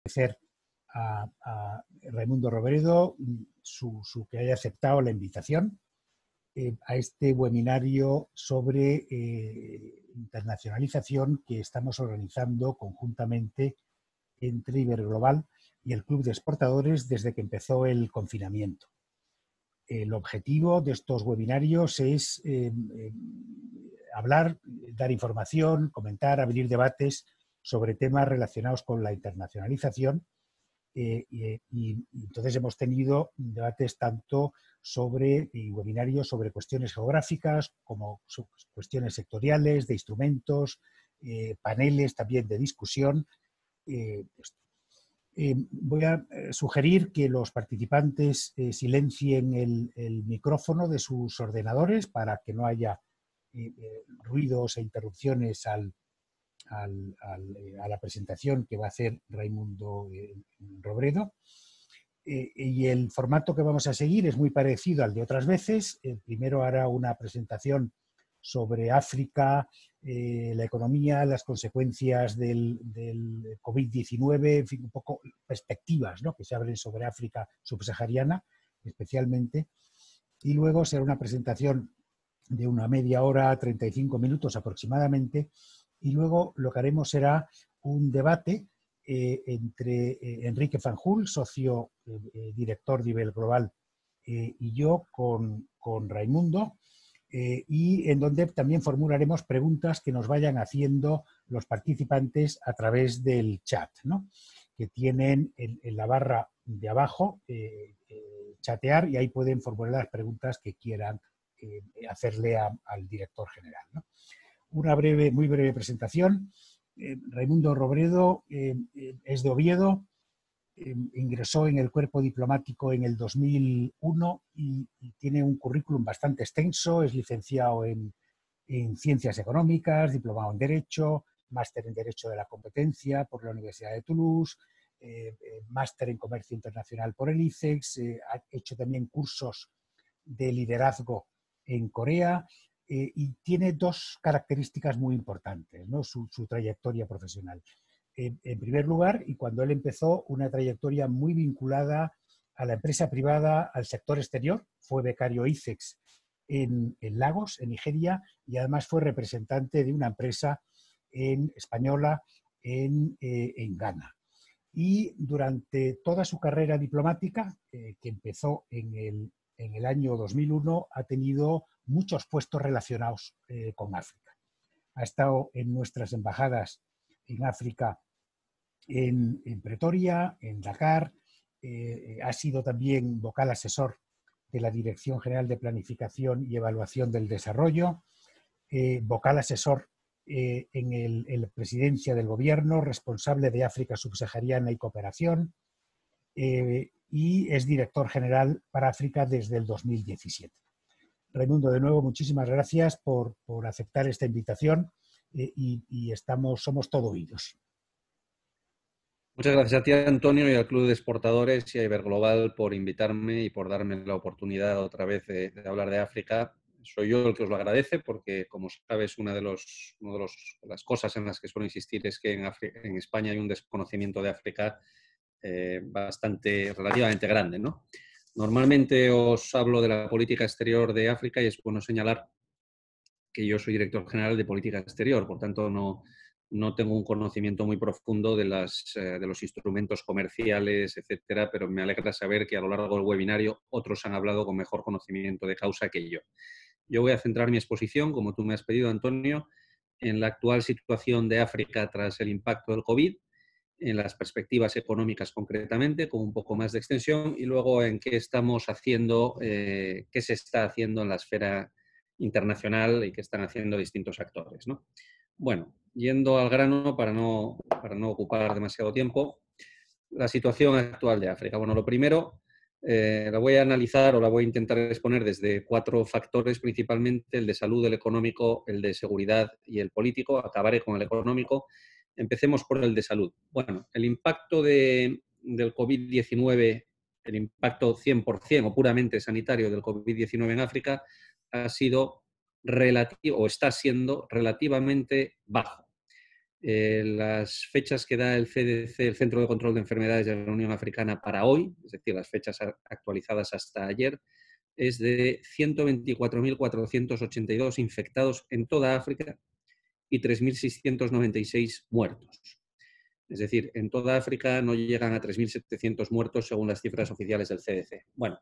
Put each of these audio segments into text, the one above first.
agradecer a Raimundo Robredo que haya aceptado la invitación a este webinario sobre internacionalización que estamos organizando conjuntamente entre Iberglobal y el Club de Exportadores desde que empezó el confinamiento. El objetivo de estos webinarios es hablar, dar información, comentar, abrir debates sobre temas relacionados con la internacionalización. Y entonces hemos tenido debates tanto y webinarios sobre cuestiones geográficas como cuestiones sectoriales, de instrumentos, paneles también de discusión. Voy a sugerir que los participantes silencien el micrófono de sus ordenadores para que no haya ruidos e interrupciones a la presentación que va a hacer Raimundo Robredo. Y el formato que vamos a seguir es muy parecido al de otras veces. Primero hará una presentación sobre África, la economía, las consecuencias del COVID-19, en fin, un poco perspectivas, ¿no?, que se abren sobre África subsahariana especialmente. Y luego será una presentación de una media hora, 35 minutos aproximadamente, y luego lo que haremos será un debate entre Enrique Fanjul, socio director de Iberglobal, y yo con Raimundo, y en donde también formularemos preguntas que nos vayan haciendo los participantes a través del chat, ¿no?, que tienen en la barra de abajo, chatear, y ahí pueden formular las preguntas que quieran hacerle al director general, ¿no? Una muy breve presentación. Raimundo Robredo es de Oviedo, ingresó en el cuerpo diplomático en el 2001 y tiene un currículum bastante extenso. Es licenciado en Ciencias Económicas, diplomado en Derecho, máster en Derecho de la Competencia por la Universidad de Toulouse, máster en Comercio Internacional por el ICEX, ha hecho también cursos de liderazgo en Corea, y tiene dos características muy importantes, ¿no?, su trayectoria profesional. En primer lugar, y cuando él empezó, una trayectoria muy vinculada a la empresa privada, al sector exterior. Fue becario ICEX en Lagos, en Nigeria, y además fue representante de una empresa española en Ghana. Y durante toda su carrera diplomática, que empezó en el año 2001, ha tenido muchos puestos relacionados con África. Ha estado en nuestras embajadas en África, en Pretoria, en Dakar, ha sido también vocal asesor de la Dirección General de Planificación y Evaluación del Desarrollo, vocal asesor en la presidencia del gobierno, responsable de África subsahariana y cooperación, y es director general para África desde el 2017. Raimundo, de nuevo, muchísimas gracias por aceptar esta invitación, y somos todo oídos. Muchas gracias a ti, Antonio, y al Club de Exportadores y a Iberglobal por invitarme y por darme la oportunidad otra vez de hablar de África. Soy yo el que os lo agradece porque, como sabes, una de las cosas en las que suelo insistir es que en España hay un desconocimiento de África relativamente grande, ¿no? Normalmente os hablo de la política exterior de África y es bueno señalar que yo soy director general de política exterior, por tanto no tengo un conocimiento muy profundo de los instrumentos comerciales, etcétera, pero me alegra saber que a lo largo del webinario otros han hablado con mejor conocimiento de causa que yo. Yo voy a centrar mi exposición, como tú me has pedido, Antonio, en la actual situación de África tras el impacto del COVID, en las perspectivas económicas concretamente, con un poco más de extensión, y luego en qué estamos haciendo, qué se está haciendo en la esfera internacional y qué están haciendo distintos actores, ¿no? Bueno, yendo al grano para no ocupar demasiado tiempo, la situación actual de África. Bueno, lo primero, la voy a analizar o la voy a intentar exponer desde 4 factores principalmente: el de salud, el económico, el de seguridad y el político. Acabaré con el económico. Empecemos por el de salud. Bueno, el impacto del COVID-19, el impacto 100% o puramente sanitario del COVID-19 en África ha sido relativo o está siendo relativamente bajo. Las fechas que da el CDC, el Centro de Control de Enfermedades de la Unión Africana, para hoy, es decir, las fechas actualizadas hasta ayer, es de 124.482 infectados en toda África y 3.696 muertos. Es decir, en toda África no llegan a 3.700 muertos según las cifras oficiales del CDC. Bueno,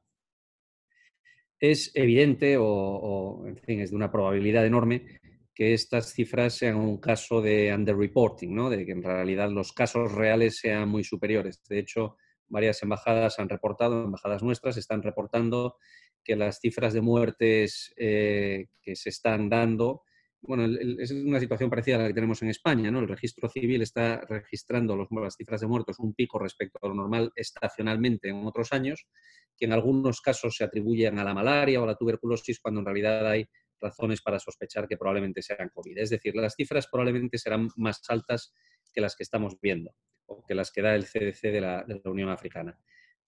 es evidente en fin, es de una probabilidad enorme que estas cifras sean un caso de underreporting, ¿no? De que en realidad los casos reales sean muy superiores. De hecho, varias embajadas han reportado, embajadas nuestras están reportando que las cifras de muertes que se están dando, bueno, es una situación parecida a la que tenemos en España, ¿no? El registro civil está registrando las cifras de muertos un pico respecto a lo normal estacionalmente en otros años, que en algunos casos se atribuyen a la malaria o a la tuberculosis, cuando en realidad hay razones para sospechar que probablemente sean COVID. Es decir, las cifras probablemente serán más altas que las que estamos viendo o que las que da el CDC de la Unión Africana.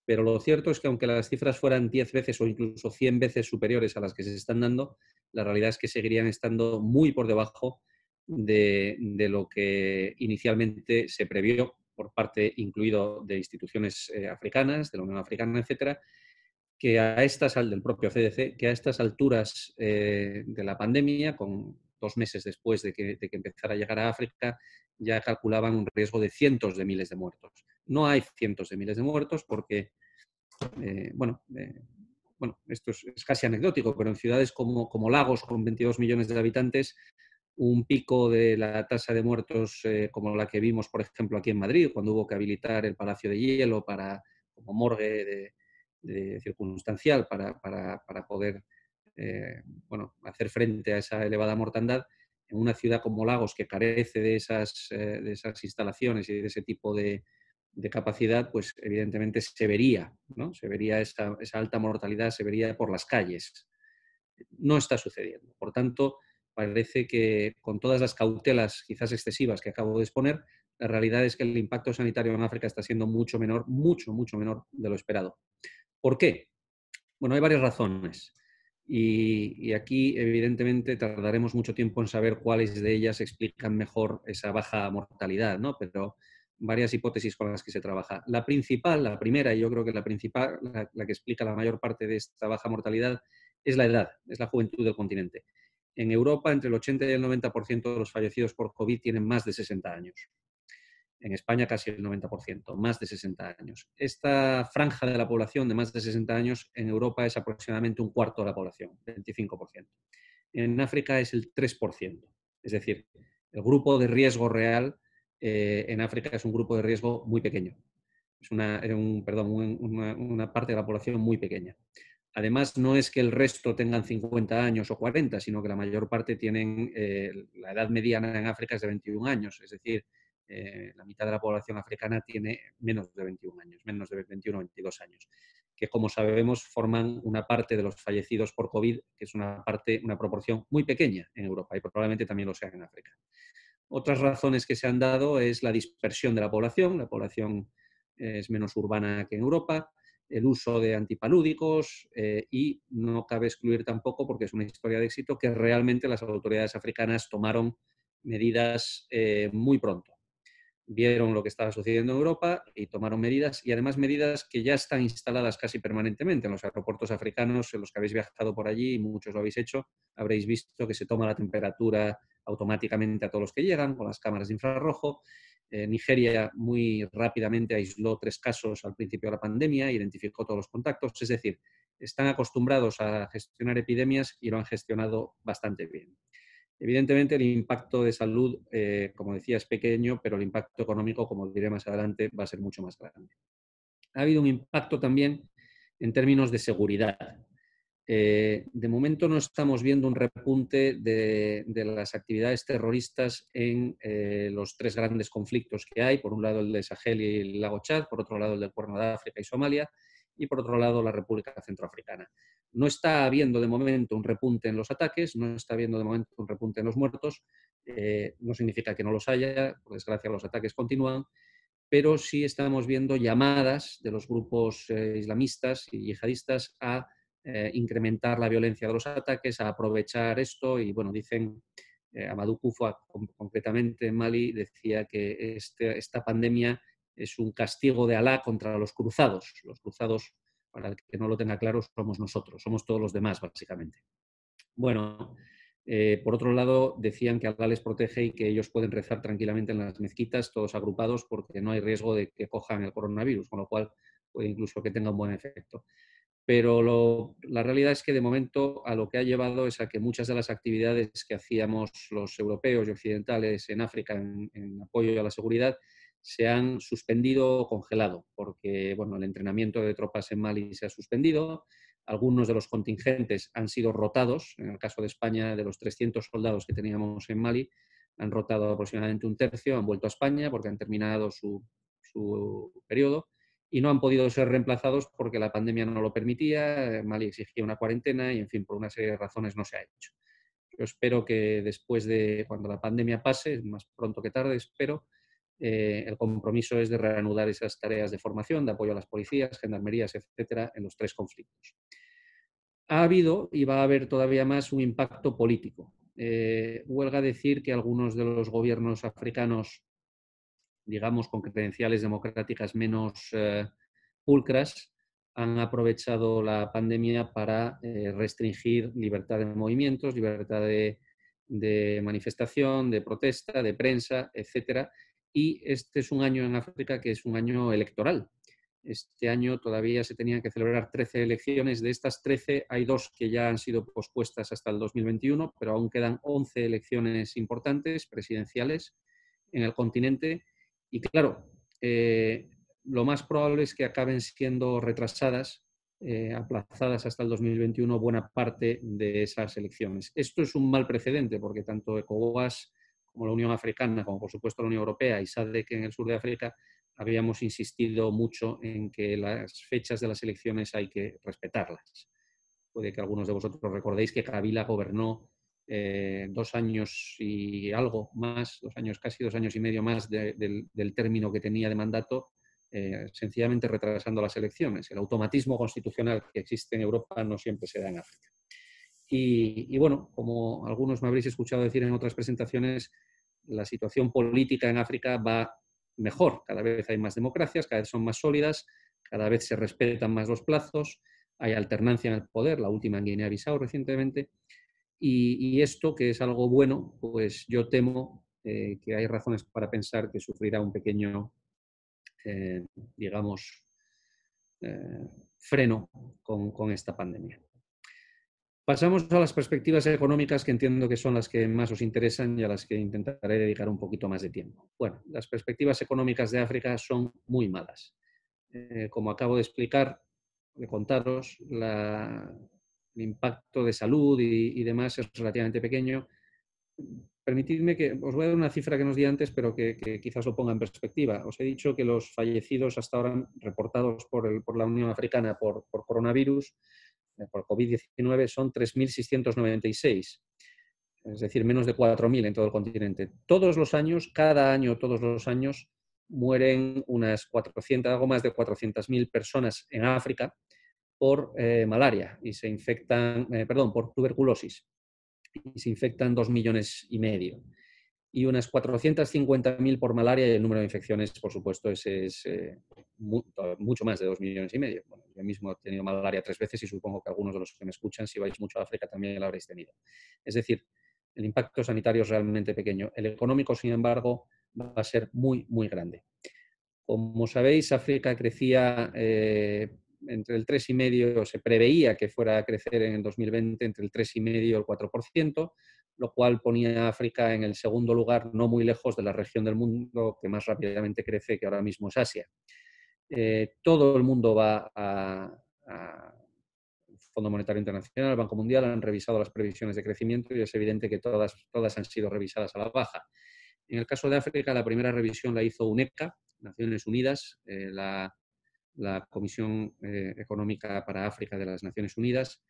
Pero lo cierto es que aunque las cifras fueran 10 veces o incluso 100 veces superiores a las que se están dando, la realidad es que seguirían estando muy por debajo de lo que inicialmente se previó por parte, incluido de instituciones africanas, de la Unión Africana, etcétera, que a estas, del propio CDC, que a estas alturas de la pandemia, con 2 meses después de que empezara a llegar a África, ya calculaban un riesgo de cientos de miles de muertos. No hay cientos de miles de muertos porque, bueno, esto es casi anecdótico, pero en ciudades como Lagos, con 22 millones de habitantes, un pico de la tasa de muertos como la que vimos, por ejemplo, aquí en Madrid, cuando hubo que habilitar el Palacio de Hielo como morgue circunstancial para poder bueno, hacer frente a esa elevada mortandad, en una ciudad como Lagos, que carece de esas instalaciones y de ese tipo de capacidad, pues evidentemente se vería, ¿no? Se vería esa alta mortalidad, se vería por las calles. No está sucediendo. Por tanto, parece que con todas las cautelas quizás excesivas que acabo de exponer, la realidad es que el impacto sanitario en África está siendo mucho menor, mucho menor de lo esperado. ¿Por qué? Bueno, hay varias razones. Y aquí, evidentemente, tardaremos mucho tiempo en saber cuáles de ellas explican mejor esa baja mortalidad, ¿no? Pero varias hipótesis con las que se trabaja. La principal, la primera, y yo creo que la principal, la que explica la mayor parte de esta baja mortalidad, es la edad, es la juventud del continente. En Europa, entre el 80 y el 90% de los fallecidos por COVID tienen más de 60 años. En España casi el 90%, más de 60 años. Esta franja de la población de más de 60 años en Europa es aproximadamente un cuarto de la población, 25%. En África es el 3%. Es decir, el grupo de riesgo real en África es un grupo de riesgo muy pequeño. Es una parte de la población muy pequeña. Además, no es que el resto tengan 50 años o 40, sino que la mayor parte tienen, la edad mediana en África es de 21 años, es decir, la mitad de la población africana tiene menos de 21 años, menos de 21 o 22 años, que como sabemos forman una parte de los fallecidos por COVID, que es una proporción muy pequeña en Europa y probablemente también lo sea en África. Otras razones que se han dado es la dispersión de la población es menos urbana que en Europa, el uso de antipalúdicos y no cabe excluir tampoco, porque es una historia de éxito, que realmente las autoridades africanas tomaron medidas muy pronto. Vieron lo que estaba sucediendo en Europa y tomaron medidas, y además medidas que ya están instaladas casi permanentemente en los aeropuertos africanos, en los que habéis viajado por allí y muchos lo habéis hecho, habréis visto que se toma la temperatura automáticamente a todos los que llegan con las cámaras de infrarrojo. Nigeria muy rápidamente aisló 3 casos al principio de la pandemia, identificó todos los contactos, es decir, están acostumbrados a gestionar epidemias y lo han gestionado bastante bien. Evidentemente, el impacto de salud, como decía, es pequeño, pero el impacto económico, como diré más adelante, va a ser mucho más grande. Ha habido un impacto también en términos de seguridad. De momento no estamos viendo un repunte de las actividades terroristas en los 3 grandes conflictos que hay. Por un lado el de Sahel y el lago Chad, por otro lado el del Cuerno de África y Somalia, y por otro lado la República Centroafricana. No está habiendo de momento un repunte en los ataques, no está habiendo de momento un repunte en los muertos. No significa que no los haya, por desgracia los ataques continúan, pero sí estamos viendo llamadas de los grupos islamistas y yihadistas a incrementar la violencia de los ataques, a aprovechar esto y, bueno, dicen Amadou Koufa, concretamente en Mali, decía que esta pandemia es un castigo de Alá contra los cruzados. Los cruzados, para el que no lo tenga claro, somos nosotros, somos todos los demás, básicamente. Bueno, por otro lado, decían que Alá les protege y que ellos pueden rezar tranquilamente en las mezquitas, todos agrupados, porque no hay riesgo de que cojan el coronavirus, con lo cual puede incluso que tenga un buen efecto. Pero la realidad es que de momento a lo que ha llevado es a que muchas de las actividades que hacíamos los europeos y occidentales en África en apoyo a la seguridad se han suspendido o congelado, porque bueno, el entrenamiento de tropas en Mali se ha suspendido, algunos de los contingentes han sido rotados, en el caso de España, de los 300 soldados que teníamos en Mali, han rotado aproximadamente un tercio, han vuelto a España porque han terminado su periodo, y no han podido ser reemplazados porque la pandemia no lo permitía, Mali exigía una cuarentena y, en fin, por una serie de razones no se ha hecho. Yo espero que después de, cuando la pandemia pase, más pronto que tarde, espero, el compromiso es de reanudar esas tareas de formación, de apoyo a las policías, gendarmerías, etcétera, en los 3 conflictos. Ha habido y va a haber todavía más un impacto político. Huelga decir que algunos de los gobiernos africanos, digamos, con credenciales democráticas menos pulcras, han aprovechado la pandemia para restringir libertad de movimientos, libertad de manifestación, de protesta, de prensa, etcétera. Y este es un año en África que es un año electoral. Este año todavía se tenían que celebrar 13 elecciones. De estas 13 hay 2 que ya han sido pospuestas hasta el 2021, pero aún quedan 11 elecciones importantes, presidenciales, en el continente. Y claro, lo más probable es que acaben siendo retrasadas, aplazadas hasta el 2021 buena parte de esas elecciones. Esto es un mal precedente porque tanto ECOWAS como la Unión Africana, como por supuesto la Unión Europea y SADC en el sur de África, habíamos insistido mucho en que las fechas de las elecciones hay que respetarlas. Puede que algunos de vosotros recordéis que Kabila gobernó 2 años y algo más, casi 2 años y medio más del término que tenía de mandato, sencillamente retrasando las elecciones. El automatismo constitucional que existe en Europa no siempre se da en África. Y bueno, como algunos me habréis escuchado decir en otras presentaciones, la situación política en África va mejor. Cada vez hay más democracias, cada vez son más sólidas, cada vez se respetan más los plazos, hay alternancia en el poder, la última en Guinea-Bissau recientemente. Y esto, que es algo bueno, pues yo temo que hay razones para pensar que sufrirá un pequeño, digamos, freno con esta pandemia. Pasamos a las perspectivas económicas, que entiendo que son las que más os interesan y a las que intentaré dedicar un poquito más de tiempo. Bueno, las perspectivas económicas de África son muy malas. Como acabo de explicar, de contaros, el impacto de salud y demás es relativamente pequeño. Permitidme que os voy a dar una cifra que nos di antes, pero que quizás lo ponga en perspectiva. Os he dicho que los fallecidos hasta ahora reportados por la Unión Africana por coronavirus, por COVID-19, son 3.696, es decir, menos de 4.000 en todo el continente. Todos los años, cada año, todos los años, mueren unas 400, algo más de 400.000 personas en África por malaria y se infectan, por tuberculosis, y se infectan 2,5 millones. Y unas 450.000 por malaria, y el número de infecciones, por supuesto, es mucho más de 2,5 millones. Bueno, yo mismo he tenido malaria 3 veces y supongo que algunos de los que me escuchan, si vais mucho a África, también lo habréis tenido. Es decir, el impacto sanitario es realmente pequeño. El económico, sin embargo, va a ser muy, muy grande. Como sabéis, África crecía entre el 3,5%, se preveía que fuera a crecer en el 2020 entre el 3,5% y el 4%, lo cual ponía a África en el segundo lugar, no muy lejos de la región del mundo que más rápidamente crece, que ahora mismo es Asia. Todo el mundo va al Fondo Monetario Internacional, al Banco Mundial, han revisado las previsiones de crecimiento y es evidente que todas han sido revisadas a la baja. En el caso de África, la primera revisión la hizo UNECA, Naciones Unidas, la Comisión Económica para África de las Naciones Unidas,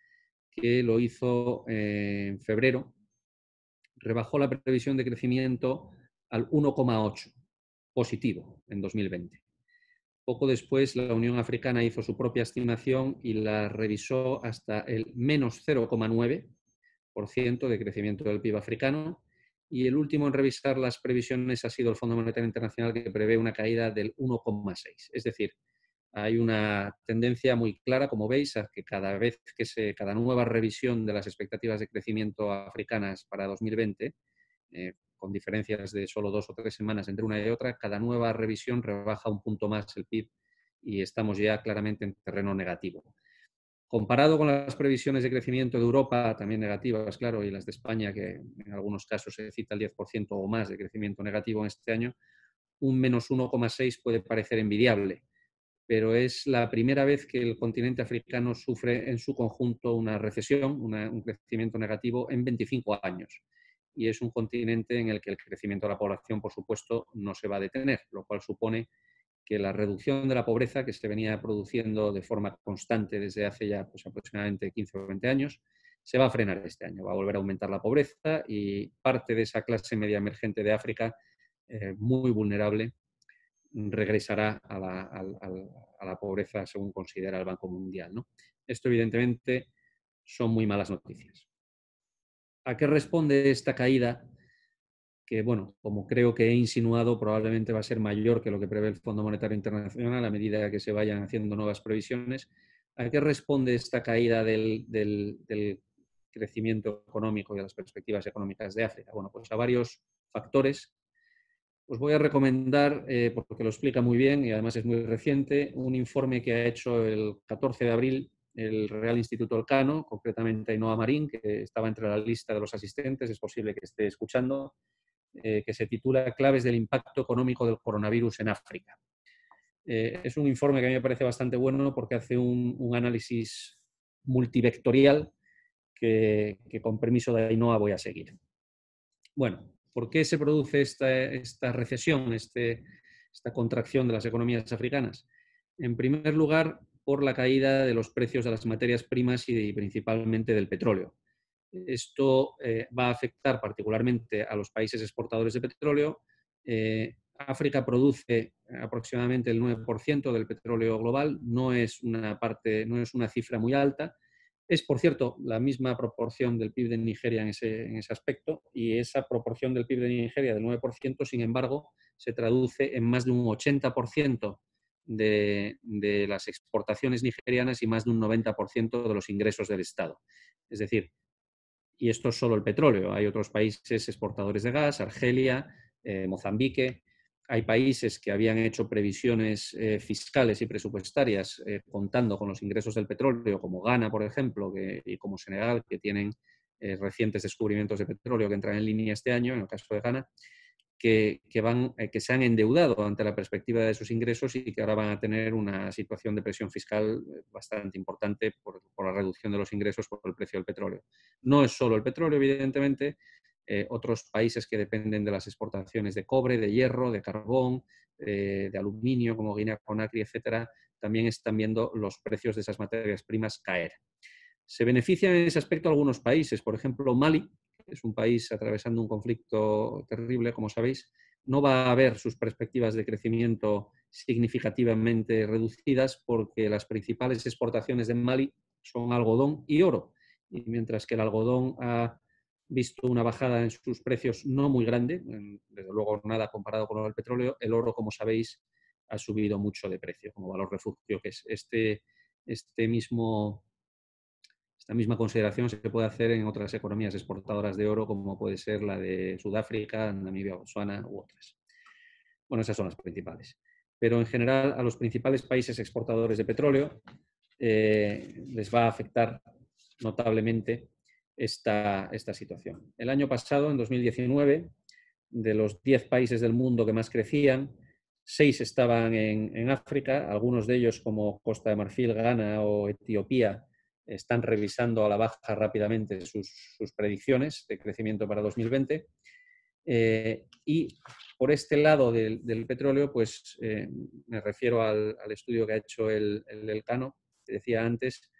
que lo hizo en febrero. Rebajó la previsión de crecimiento al 1,8 positivo en 2020. Poco después, la Unión Africana hizo su propia estimación y la revisó hasta el menos 0,9% de crecimiento del PIB africano, y el último en revisar las previsiones ha sido el Fondo Monetario Internacional, que prevé una caída del 1,6. Es decir, hay una tendencia muy clara, como veis, a que cada nueva revisión de las expectativas de crecimiento africanas para 2020, con diferencias de solo 2 o 3 semanas entre una y otra, cada nueva revisión rebaja un punto más el PIB y estamos ya claramente en terreno negativo. Comparado con las previsiones de crecimiento de Europa, también negativas, claro, y las de España, que en algunos casos se cita el 10% o más de crecimiento negativo en este año, un menos 1,6 puede parecer envidiable, pero es la primera vez que el continente africano sufre en su conjunto una recesión, un crecimiento negativo en 25 años. Y es un continente en el que el crecimiento de la población, por supuesto, no se va a detener, lo cual supone que la reducción de la pobreza, que se venía produciendo de forma constante desde hace ya pues, aproximadamente 15 o 20 años, se va a frenar este año. Va a volver a aumentar la pobreza y parte de esa clase media emergente de África, muy vulnerable, regresará a la pobreza según considera el Banco Mundial, ¿no? Esto, evidentemente, son muy malas noticias. ¿A qué responde esta caída? Que, bueno, como creo que he insinuado, probablemente va a ser mayor que lo que prevé el Fondo Monetario Internacional a medida que se vayan haciendo nuevas previsiones. ¿A qué responde esta caída del crecimiento económico y de las perspectivas económicas de África? Bueno, pues a varios factores. Os voy a recomendar, porque lo explica muy bien y además es muy reciente, un informe que ha hecho el 14 de abril el Real Instituto Elcano, concretamente Ainhoa Marín, que estaba entre la lista de los asistentes, es posible que esté escuchando, que se titula Claves del impacto económico del coronavirus en África. Es un informe que a mí me parece bastante bueno porque hace un análisis multivectorial que con permiso de Ainhoa voy a seguir. Bueno, ¿por qué se produce esta recesión, esta contracción de las economías africanas? En primer lugar, por la caída de los precios de las materias primas y principalmente del petróleo. Esto va a afectar particularmente a los países exportadores de petróleo. África produce aproximadamente el 9% del petróleo global, no es una cifra muy alta. Es, por cierto, la misma proporción del PIB de Nigeria en ese aspecto, y esa proporción del PIB de Nigeria del 9%, sin embargo, se traduce en más de un 80% de las exportaciones nigerianas y más de un 90% de los ingresos del Estado. Es decir, y esto es solo el petróleo, hay otros países exportadores de gas, Argelia, Mozambique. Hay países que habían hecho previsiones fiscales y presupuestarias contando con los ingresos del petróleo, como Ghana, por ejemplo, y como Senegal, que tienen recientes descubrimientos de petróleo que entran en línea este año, en el caso de Ghana, que se han endeudado ante la perspectiva de sus ingresos y que ahora van a tener una situación de presión fiscal bastante importante por la reducción de los ingresos por el precio del petróleo. No es solo el petróleo, evidentemente. Otros países que dependen de las exportaciones de cobre, de hierro, de carbón, de aluminio, como Guinea-Conakry, etcétera, también están viendo los precios de esas materias primas caer. Se benefician en ese aspecto algunos países, por ejemplo, Mali, que es un país atravesando un conflicto terrible, como sabéis, no va a ver sus perspectivas de crecimiento significativamente reducidas porque las principales exportaciones de Mali son algodón y oro. Y mientras que el algodón ha visto una bajada en sus precios no muy grande, desde luego nada comparado con el petróleo, el oro, como sabéis, ha subido mucho de precio como valor refugio, que es esta misma consideración se puede hacer en otras economías exportadoras de oro, como puede ser la de Sudáfrica, Namibia, Botsuana u otras. Bueno, esas son las principales. Pero en general a los principales países exportadores de petróleo les va a afectar notablemente esta situación. El año pasado, en 2019, de los 10 países del mundo que más crecían, 6 estaban en África, algunos de ellos como Costa de Marfil, Ghana o Etiopía, están revisando a la baja rápidamente sus predicciones de crecimiento para 2020. Y por este lado del petróleo, pues me refiero al estudio que ha hecho el Elcano, que decía antes,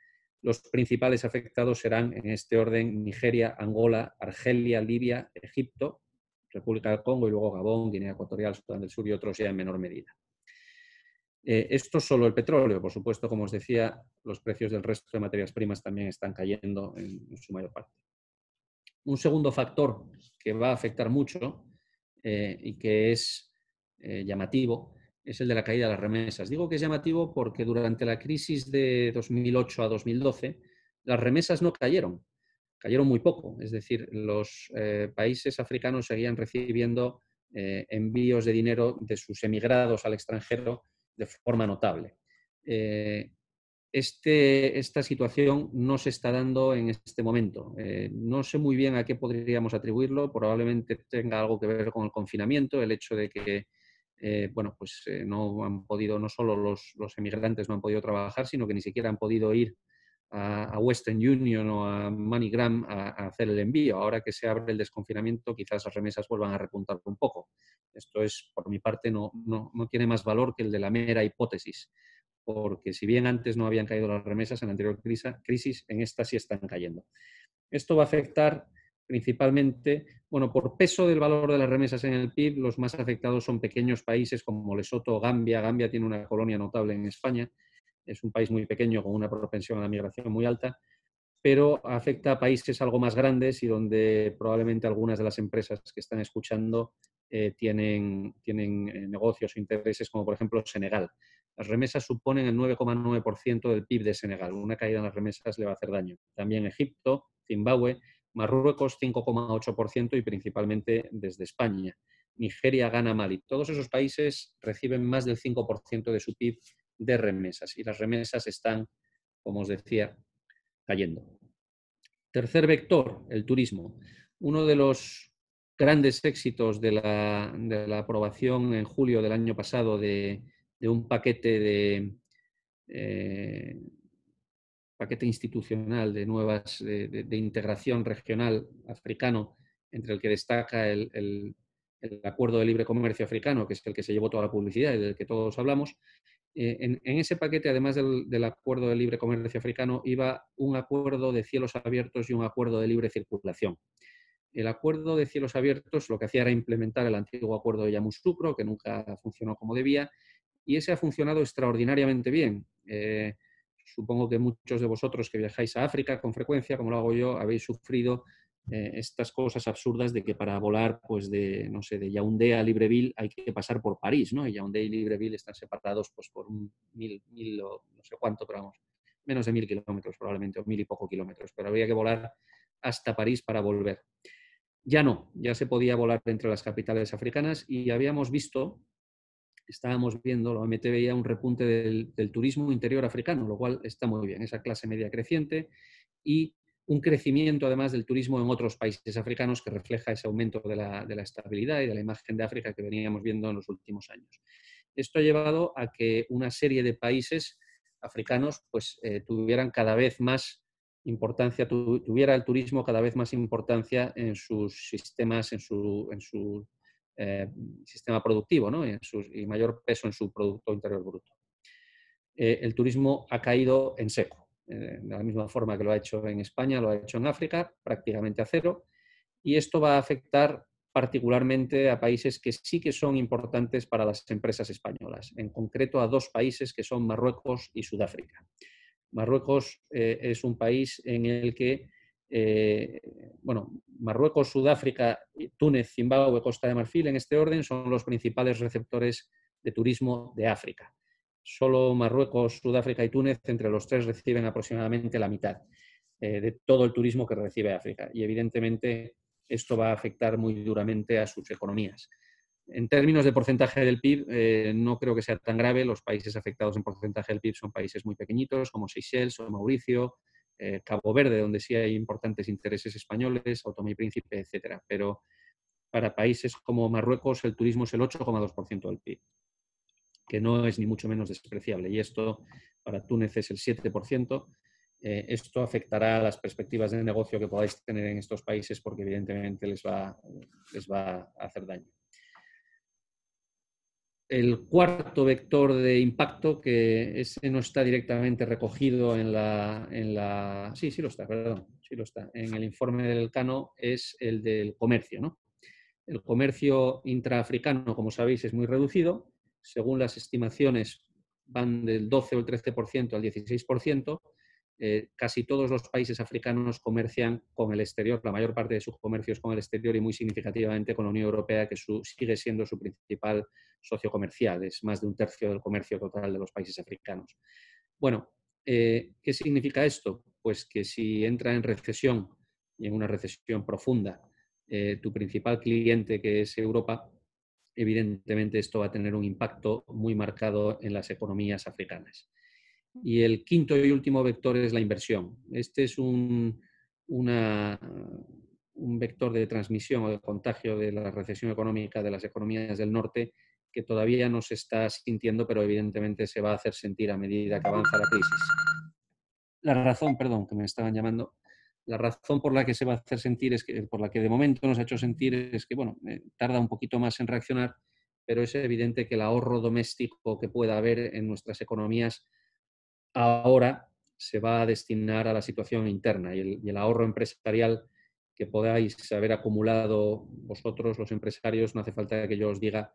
los principales afectados serán en este orden Nigeria, Angola, Argelia, Libia, Egipto, República del Congo y luego Gabón, Guinea Ecuatorial, Sudán del Sur y otros ya en menor medida. Esto es solo el petróleo, por supuesto, como os decía, los precios del resto de materias primas también están cayendo en su mayor parte. Un segundo factor que va a afectar mucho y que es llamativo es el de la caída de las remesas. Digo que es llamativo porque durante la crisis de 2008 a 2012 las remesas no cayeron, cayeron muy poco. Es decir, los países africanos seguían recibiendo envíos de dinero de sus emigrados al extranjero de forma notable. Esta situación no se está dando en este momento. No sé muy bien a qué podríamos atribuirlo. Probablemente tenga algo que ver con el confinamiento, el hecho de que no han podido, no solo los emigrantes no han podido trabajar, sino que ni siquiera han podido ir a Western Union o a MoneyGram a hacer el envío. Ahora que se abre el desconfinamiento, quizás las remesas vuelvan a repuntar un poco. Esto es, por mi parte, no tiene más valor que el de la mera hipótesis, porque si bien antes no habían caído las remesas en la anterior crisis, en esta sí están cayendo. Esto va a afectar principalmente, bueno, por peso del valor de las remesas en el PIB, los más afectados son pequeños países como Lesoto o Gambia. Gambia tiene una colonia notable en España, es un país muy pequeño con una propensión a la migración muy alta, pero afecta a países algo más grandes y donde probablemente algunas de las empresas que están escuchando tienen negocios o intereses, como por ejemplo Senegal. Las remesas suponen el 9,9% del PIB de Senegal. Una caída en las remesas le va a hacer daño. También Egipto, Zimbabue, Marruecos 5,8% y principalmente desde España. Nigeria, Ghana, Mali. Todos esos países reciben más del 5% de su PIB de remesas y las remesas están, como os decía, cayendo. Tercer vector, el turismo. Uno de los grandes éxitos de la aprobación en julio del año pasado de un paquete paquete institucional de integración regional africano, entre el que destaca el Acuerdo de Libre Comercio Africano, que es el que se llevó toda la publicidad y del que todos hablamos. En ese paquete, además del Acuerdo de Libre Comercio Africano, iba un acuerdo de cielos abiertos y un acuerdo de libre circulación. El acuerdo de cielos abiertos lo que hacía era implementar el antiguo acuerdo de Yamoussoukro, que nunca funcionó como debía, y ese ha funcionado extraordinariamente bien. Supongo que muchos de vosotros que viajáis a África con frecuencia, como lo hago yo, habéis sufrido estas cosas absurdas de que para volar pues de Yaoundé a Libreville hay que pasar por París, ¿no? Y Yaoundé y Libreville están separados pues por mil o no sé cuánto, pero vamos, menos de 1000 kilómetros probablemente, o 1000 y poco kilómetros, pero había que volar hasta París para volver. Ya no, ya se podía volar entre las capitales africanas y estábamos viendo, la OMT veía un repunte del turismo interior africano, lo cual está muy bien, esa clase media creciente y un crecimiento además del turismo en otros países africanos que refleja ese aumento de la estabilidad y de la imagen de África que veníamos viendo en los últimos años. Esto ha llevado a que una serie de países africanos pues, tuvieran cada vez más importancia, tuviera el turismo cada vez más importancia en sus sistemas, en su sistema productivo, ¿no? y mayor peso en su Producto Interior Bruto. El turismo ha caído en seco, de la misma forma que lo ha hecho en España, lo ha hecho en África, prácticamente a cero, y esto va a afectar particularmente a países que sí que son importantes para las empresas españolas, en concreto a dos países que son Marruecos y Sudáfrica. Marruecos es un país en el que Marruecos, Sudáfrica, Túnez, Zimbabue, Costa de Marfil, en este orden, son los principales receptores de turismo de África. Solo Marruecos, Sudáfrica y Túnez, entre los tres, reciben aproximadamente la mitad de todo el turismo que recibe África. Y evidentemente esto va a afectar muy duramente a sus economías. En términos de porcentaje del PIB, no creo que sea tan grave. Los países afectados en porcentaje del PIB son países muy pequeñitos, como Seychelles o Mauricio, Cabo Verde, donde sí hay importantes intereses españoles, Sao Tomé y Príncipe, etc. Pero para países como Marruecos, el turismo es el 8,2% del PIB, que no es ni mucho menos despreciable. Y esto para Túnez es el 7%. Esto afectará a las perspectivas de negocio que podáis tener en estos países porque evidentemente les va a hacer daño. El cuarto vector de impacto, que ese no está directamente recogido en sí lo está, perdón, sí lo está. En el informe del Elcano es el del comercio, ¿no? El comercio intraafricano, como sabéis, es muy reducido. Según las estimaciones, van del 12 o el 13% al 16%. casi todos los países africanos comercian con el exterior, la mayor parte de su comercio es con el exterior y muy significativamente con la Unión Europea, que sigue siendo su principal socio comercial, es más de un tercio del comercio total de los países africanos. Bueno, ¿qué significa esto? Pues que si entra en recesión, y en una recesión profunda, tu principal cliente, que es Europa, evidentemente esto va a tener un impacto muy marcado en las economías africanas. Y el quinto y último vector es la inversión. Este es un vector de transmisión o de contagio de la recesión económica de las economías del norte que todavía no se está sintiendo, pero evidentemente se va a hacer sentir a medida que avanza la crisis. La razón, perdón, que me estaban llamando, la razón por la que se va a hacer sentir, por la que de momento nos ha hecho sentir, es que, bueno, tarda un poquito más en reaccionar, pero es evidente que el ahorro doméstico que pueda haber en nuestras economías ahora se va a destinar a la situación interna y el ahorro empresarial que podáis haber acumulado vosotros, los empresarios, no hace falta que yo os diga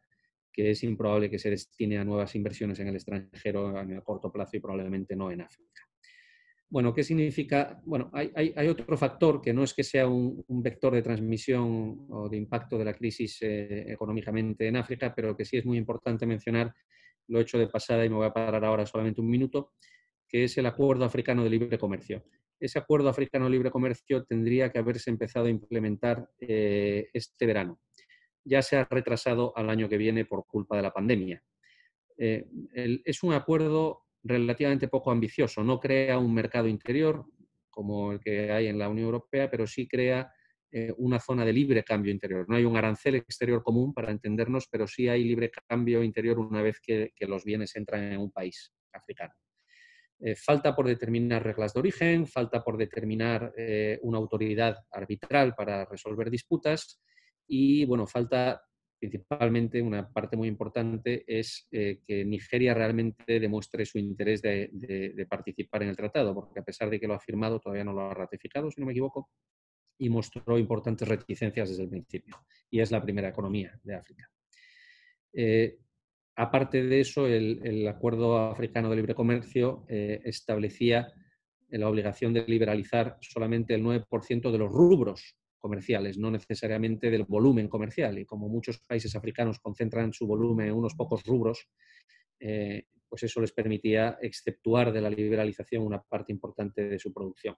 que es improbable que se destine a nuevas inversiones en el extranjero en el corto plazo y probablemente no en África. Bueno, ¿qué significa? Bueno, hay otro factor que no es que sea un vector de transmisión o de impacto de la crisis económicamente en África, pero que sí es muy importante mencionar, lo he hecho de pasada y me voy a parar ahora solamente un minuto, que es el Acuerdo Africano de Libre Comercio. Ese Acuerdo Africano de Libre Comercio tendría que haberse empezado a implementar este verano. Ya se ha retrasado al año que viene por culpa de la pandemia. Es un acuerdo relativamente poco ambicioso, no crea un mercado interior como el que hay en la Unión Europea, pero sí crea una zona de libre cambio interior. No hay un arancel exterior común para entendernos, pero sí hay libre cambio interior una vez que los bienes entran en un país africano. Falta por determinar reglas de origen, falta por determinar una autoridad arbitral para resolver disputas y, bueno, falta principalmente una parte muy importante es que Nigeria realmente demuestre su interés de participar en el tratado, porque a pesar de que lo ha firmado, todavía no lo ha ratificado, si no me equivoco, y mostró importantes reticencias desde el principio. Y es la primera economía de África. Aparte de eso, el Acuerdo Africano de Libre Comercio establecía la obligación de liberalizar solamente el 9% de los rubros comerciales, no necesariamente del volumen comercial. Y como muchos países africanos concentran su volumen en unos pocos rubros, pues eso les permitía exceptuar de la liberalización una parte importante de su producción.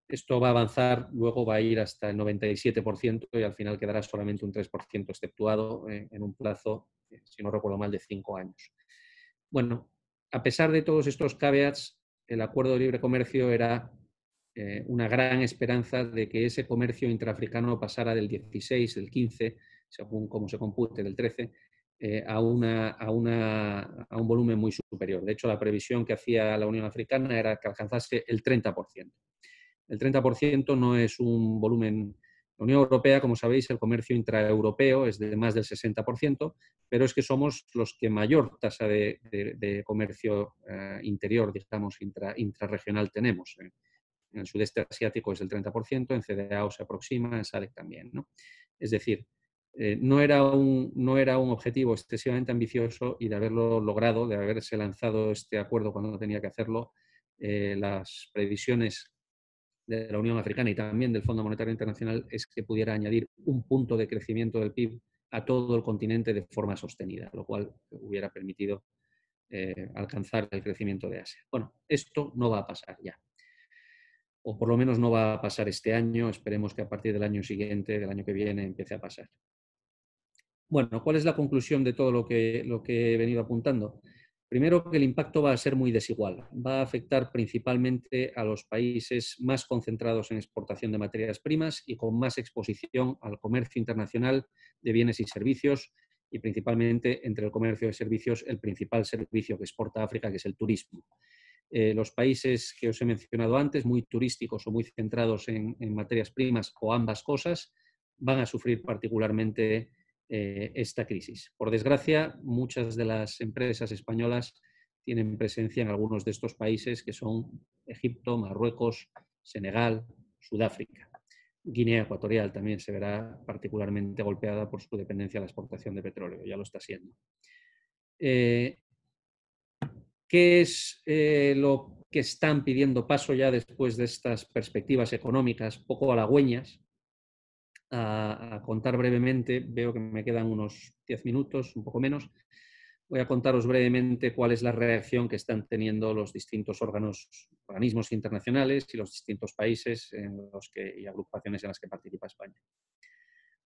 Esto va a avanzar, luego va a ir hasta el 97% y al final quedará solamente un 3% exceptuado en un plazo, si no recuerdo mal, de 5 años. Bueno, a pesar de todos estos caveats, el Acuerdo de Libre Comercio era una gran esperanza de que ese comercio intraafricano pasara del 16, del 15, según cómo se compute, del 13, a un volumen muy superior. De hecho, la previsión que hacía la Unión Africana era que alcanzase el 30%. El 30% no es un volumen. La Unión Europea, como sabéis, el comercio intraeuropeo es de más del 60%, pero es que somos los que mayor tasa de comercio interior, digamos, intrarregional tenemos. En el sudeste asiático es el 30%, en CDAO se aproxima, en SADC también, ¿no? Es decir, no era un objetivo excesivamente ambicioso y de haberlo logrado, de haberse lanzado este acuerdo cuando tenía que hacerlo, las previsiones de la Unión Africana y también del Fondo Monetario Internacional es que pudiera añadir un punto de crecimiento del PIB a todo el continente de forma sostenida, lo cual hubiera permitido alcanzar el crecimiento de Asia. Bueno, esto no va a pasar ya. O por lo menos no va a pasar este año. Esperemos que a partir del año siguiente, del año que viene, empiece a pasar. Bueno, ¿cuál es la conclusión de todo lo que he venido apuntando? Primero, que el impacto va a ser muy desigual. Va a afectar principalmente a los países más concentrados en exportación de materias primas y con más exposición al comercio internacional de bienes y servicios, y principalmente entre el comercio de servicios, el principal servicio que exporta África, que es el turismo. Los países que os he mencionado antes, muy turísticos o muy centrados en materias primas o ambas cosas, van a sufrir particularmente esta crisis. Por desgracia, muchas de las empresas españolas tienen presencia en algunos de estos países que son Egipto, Marruecos, Senegal, Sudáfrica. Guinea Ecuatorial también se verá particularmente golpeada por su dependencia a la exportación de petróleo, ya lo está siendo. ¿Qué es lo que están pidiendo paso ya después de estas perspectivas económicas poco halagüeñas a contar brevemente. Veo que me quedan unos 10 minutos, un poco menos. Voy a contaros brevemente cuál es la reacción que están teniendo los distintos organismos internacionales y los distintos países y agrupaciones en las que participa España.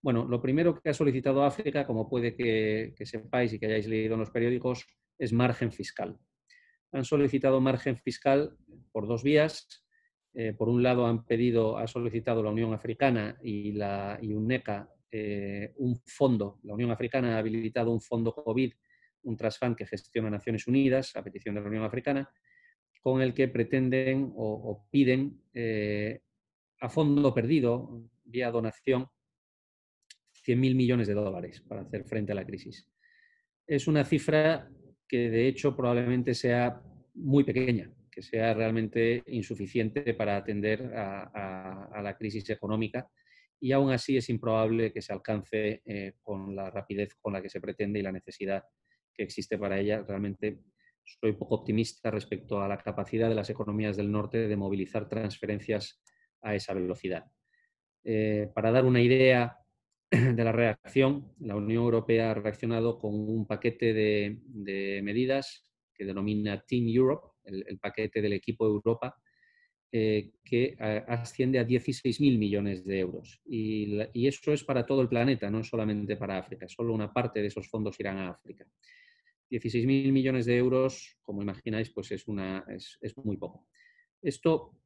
Bueno, lo primero que ha solicitado África, como puede que sepáis y que hayáis leído en los periódicos, es margen fiscal. Han solicitado margen fiscal por dos vías. Por un lado, ha solicitado la Unión Africana y UNECA un fondo. La Unión Africana ha habilitado un fondo COVID, un trust fund que gestiona Naciones Unidas a petición de la Unión Africana, con el que pretenden o piden a fondo perdido, vía donación, 100.000 millones de dólares para hacer frente a la crisis. Es una cifra que de hecho probablemente sea muy pequeña, que sea realmente insuficiente para atender a la crisis económica, y aún así es improbable que se alcance con la rapidez con la que se pretende y la necesidad que existe para ella. Realmente soy poco optimista respecto a la capacidad de las economías del norte de movilizar transferencias a esa velocidad. Para dar una idea de la reacción, la Unión Europea ha reaccionado con un paquete de medidas que denomina Team Europe, el paquete del equipo Europa, que asciende a 16.000 millones de euros. Y eso es para todo el planeta, no es solamente para África. Solo una parte de esos fondos irán a África. 16.000 millones de euros, como imagináis, pues es muy poco. Esto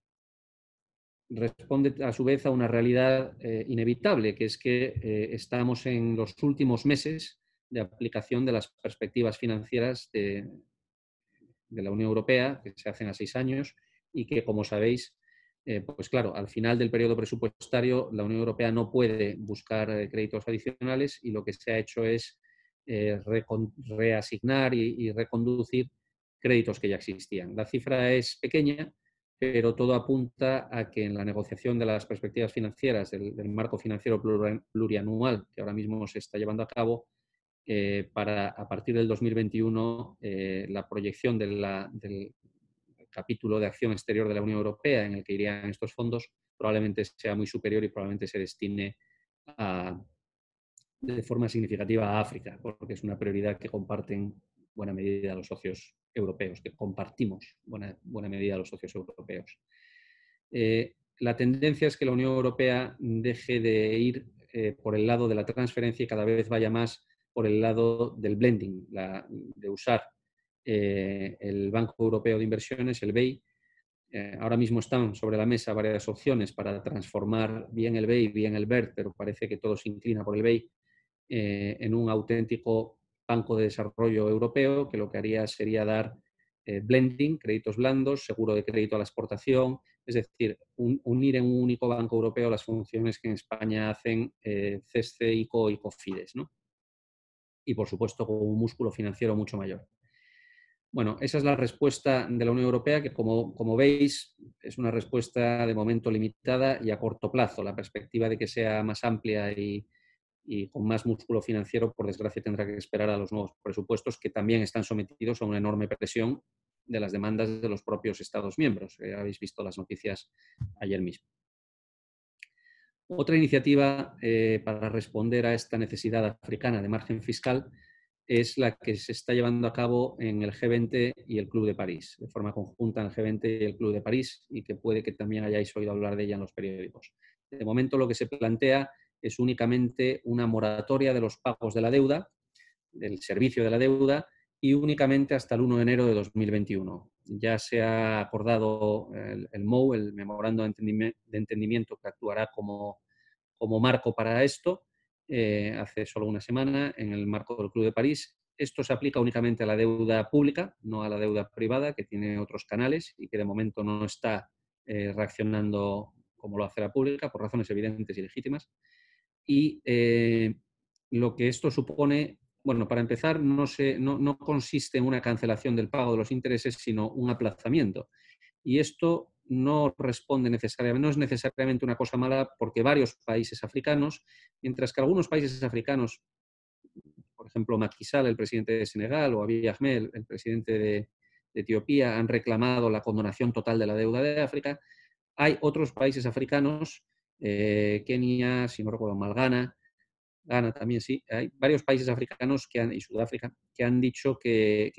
responde a su vez a una realidad inevitable, que es que estamos en los últimos meses de aplicación de las perspectivas financieras de la Unión Europea, que se hacen a 6 años y que, como sabéis, pues claro, al final del periodo presupuestario la Unión Europea no puede buscar créditos adicionales, y lo que se ha hecho es reasignar y reconducir créditos que ya existían. La cifra es pequeña, pero todo apunta a que en la negociación de las perspectivas financieras del marco financiero plurianual que ahora mismo se está llevando a cabo, a partir del 2021, la proyección del capítulo de acción exterior de la Unión Europea en el que irían estos fondos probablemente sea muy superior y probablemente se destine de forma significativa a África, porque es una prioridad que comparten buena medida los socios europeos, que compartimos buena medida los socios europeos. La tendencia es que la Unión Europea deje de ir por el lado de la transferencia y cada vez vaya más por el lado del blending, de usar el Banco Europeo de Inversiones, el BEI. Ahora mismo están sobre la mesa varias opciones para transformar bien el BEI, bien el BERD, pero parece que todo se inclina por el BEI, en un auténtico Banco de Desarrollo Europeo, que lo que haría sería dar blending, créditos blandos, seguro de crédito a la exportación, es decir, unir en un único banco europeo las funciones que en España hacen CESCE, ICO y COFIDES, ¿no? Y por supuesto con un músculo financiero mucho mayor. Bueno, esa es la respuesta de la Unión Europea, que como veis es una respuesta de momento limitada y a corto plazo. La perspectiva de que sea más amplia y con más músculo financiero, por desgracia, tendrá que esperar a los nuevos presupuestos, que también están sometidos a una enorme presión de las demandas de los propios Estados miembros. Habéis visto las noticias ayer mismo. Otra iniciativa para responder a esta necesidad africana de margen fiscal es la que se está llevando a cabo en el G20 y el Club de París, de forma conjunta en el G20 y el Club de París, y que puede que también hayáis oído hablar de ella en los periódicos. De momento lo que se plantea es únicamente una moratoria de los pagos de la deuda, del servicio de la deuda, y únicamente hasta el 1 de enero de 2021. Ya se ha acordado el MOU, el Memorando de Entendimiento, que actuará como marco para esto, hace solo una semana, en el marco del Club de París. Esto se aplica únicamente a la deuda pública, no a la deuda privada, que tiene otros canales y que de momento no está reaccionando como lo hace la pública, por razones evidentes y legítimas. Y lo que esto supone, bueno, para empezar, no consiste en una cancelación del pago de los intereses, sino un aplazamiento. Y esto no responde necesariamente, no es necesariamente una cosa mala, porque varios países africanos, mientras que algunos países africanos, por ejemplo, Macky Sall, el presidente de Senegal, o Abiy Ahmed, el presidente de Etiopía han reclamado la condonación total de la deuda de África. Hay otros países africanos, Kenia, si no recuerdo mal, Ghana también sí, hay varios países africanos y Sudáfrica que han dicho que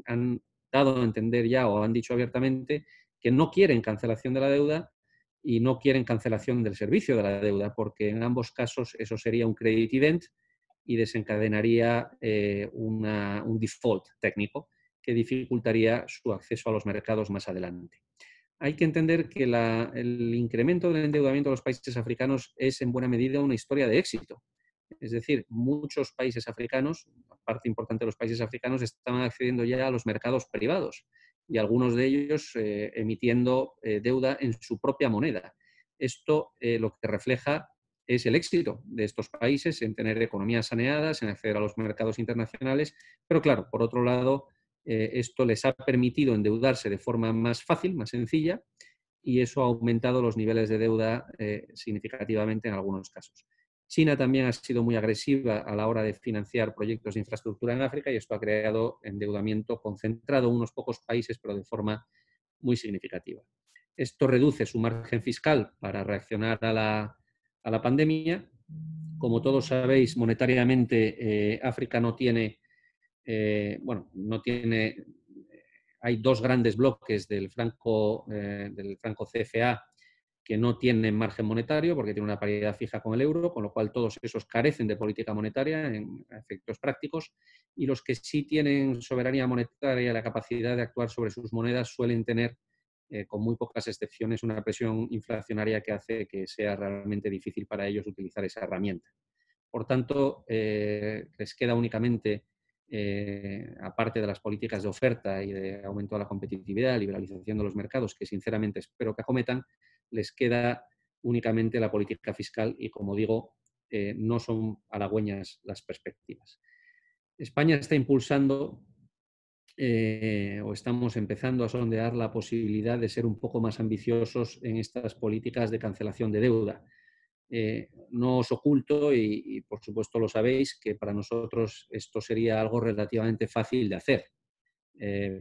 han dado a entender ya o han dicho abiertamente que no quieren cancelación de la deuda y no quieren cancelación del servicio de la deuda, porque en ambos casos eso sería un credit event y desencadenaría un default técnico que dificultaría su acceso a los mercados más adelante. Hay que entender que el incremento del endeudamiento de los países africanos es en buena medida una historia de éxito. Es decir, muchos países africanos, parte importante de los países africanos, estaban accediendo ya a los mercados privados y algunos de ellos emitiendo deuda en su propia moneda. Esto lo que refleja es el éxito de estos países en tener economías saneadas, en acceder a los mercados internacionales, pero claro, por otro lado, esto les ha permitido endeudarse de forma más fácil, más sencilla, y eso ha aumentado los niveles de deuda significativamente en algunos casos. China también ha sido muy agresiva a la hora de financiar proyectos de infraestructura en África y esto ha creado endeudamiento concentrado en unos pocos países, pero de forma muy significativa. Esto reduce su margen fiscal para reaccionar a la pandemia. Como todos sabéis, monetariamente África no tiene, hay dos grandes bloques del franco CFA que no tienen margen monetario porque tienen una paridad fija con el euro, con lo cual todos esos carecen de política monetaria en efectos prácticos, y los que sí tienen soberanía monetaria y la capacidad de actuar sobre sus monedas suelen tener, con muy pocas excepciones, una presión inflacionaria que hace que sea realmente difícil para ellos utilizar esa herramienta. Por tanto, les queda únicamente, aparte de las políticas de oferta y de aumento de la competitividad, liberalización de los mercados, que sinceramente espero que acometan, les queda únicamente la política fiscal y, como digo, no son halagüeñas las perspectivas. España está impulsando o estamos empezando a sondear la posibilidad de ser un poco más ambiciosos en estas políticas de cancelación de deuda. No os oculto, y por supuesto lo sabéis, que para nosotros esto sería algo relativamente fácil de hacer,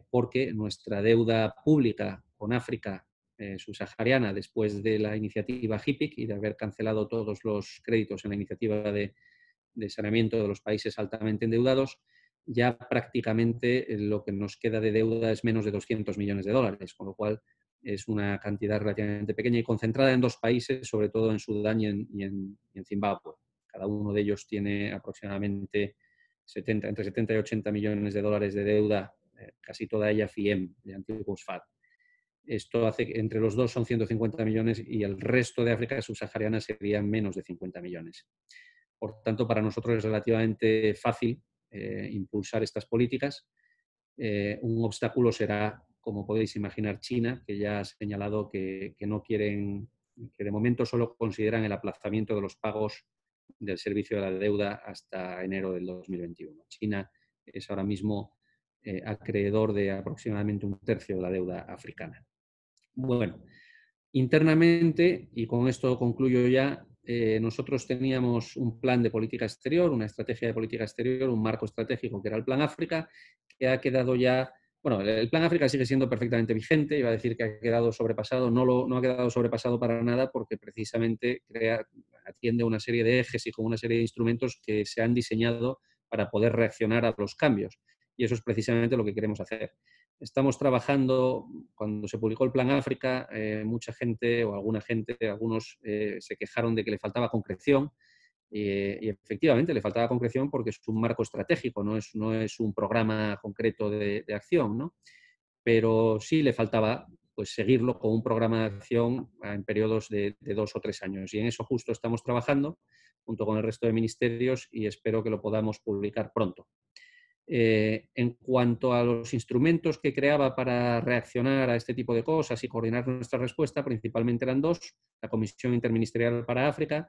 porque nuestra deuda pública con África subsahariana, después de la iniciativa HIPIC y de haber cancelado todos los créditos en la iniciativa de saneamiento de los países altamente endeudados, ya prácticamente lo que nos queda de deuda es menos de 200 millones de dólares, con lo cual es una cantidad relativamente pequeña y concentrada en dos países, sobre todo en Sudán y en Zimbabue. Cada uno de ellos tiene aproximadamente entre 70 y 80 millones de dólares de deuda, casi toda ella FIEM, de antiguos FAD. Esto hace que entre los dos son 150 millones y el resto de África subsahariana serían menos de 50 millones. Por tanto, para nosotros es relativamente fácil impulsar estas políticas. Un obstáculo será, como podéis imaginar, China, que ya ha señalado que no quieren, que de momento solo consideran el aplazamiento de los pagos del servicio de la deuda hasta enero del 2021. China es ahora mismo acreedor de aproximadamente un tercio de la deuda africana. Bueno, internamente, y con esto concluyo ya, nosotros teníamos un plan de política exterior, una estrategia de política exterior, un marco estratégico que era el Plan África, que ha quedado ya, bueno, el Plan África sigue siendo perfectamente vigente, iba a decir que ha quedado sobrepasado, no ha quedado sobrepasado para nada porque precisamente atiende una serie de ejes y con una serie de instrumentos que se han diseñado para poder reaccionar a los cambios. Y eso es precisamente lo que queremos hacer. Estamos trabajando, cuando se publicó el Plan África, mucha gente o algunos se quejaron de que le faltaba concreción y efectivamente le faltaba concreción porque es un marco estratégico, no es un programa concreto de acción, ¿no? Pero sí le faltaba pues, seguirlo con un programa de acción en periodos de 2 o 3 años y en eso justo estamos trabajando junto con el resto de ministerios y espero que lo podamos publicar pronto. En cuanto a los instrumentos que creaba para reaccionar a este tipo de cosas y coordinar nuestra respuesta, principalmente eran dos: la Comisión Interministerial para África,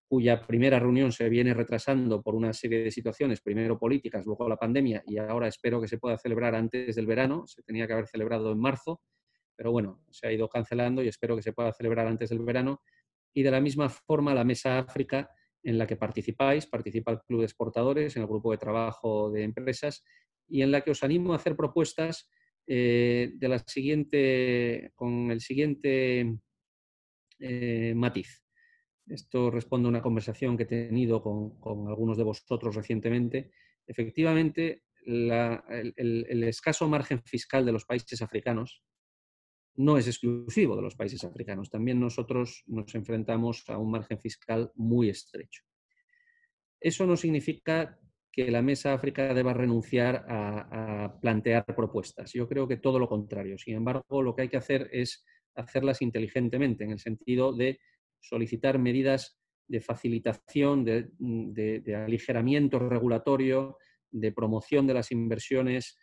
cuya primera reunión se viene retrasando por una serie de situaciones, primero políticas, luego la pandemia, y ahora espero que se pueda celebrar antes del verano. Se tenía que haber celebrado en marzo, pero bueno, se ha ido cancelando y espero que se pueda celebrar antes del verano. Y de la misma forma, la Mesa África, en la que participa el Club de Exportadores, en el grupo de trabajo de empresas, y en la que os animo a hacer propuestas con el siguiente matiz. Esto responde a una conversación que he tenido con algunos de vosotros recientemente. Efectivamente, el escaso margen fiscal de los países africanos no es exclusivo de los países africanos. También nosotros nos enfrentamos a un margen fiscal muy estrecho. Eso no significa que la Mesa África deba renunciar a plantear propuestas. Yo creo que todo lo contrario. Sin embargo, lo que hay que hacer es hacerlas inteligentemente, en el sentido de solicitar medidas de facilitación, de aligeramiento regulatorio, de promoción de las inversiones,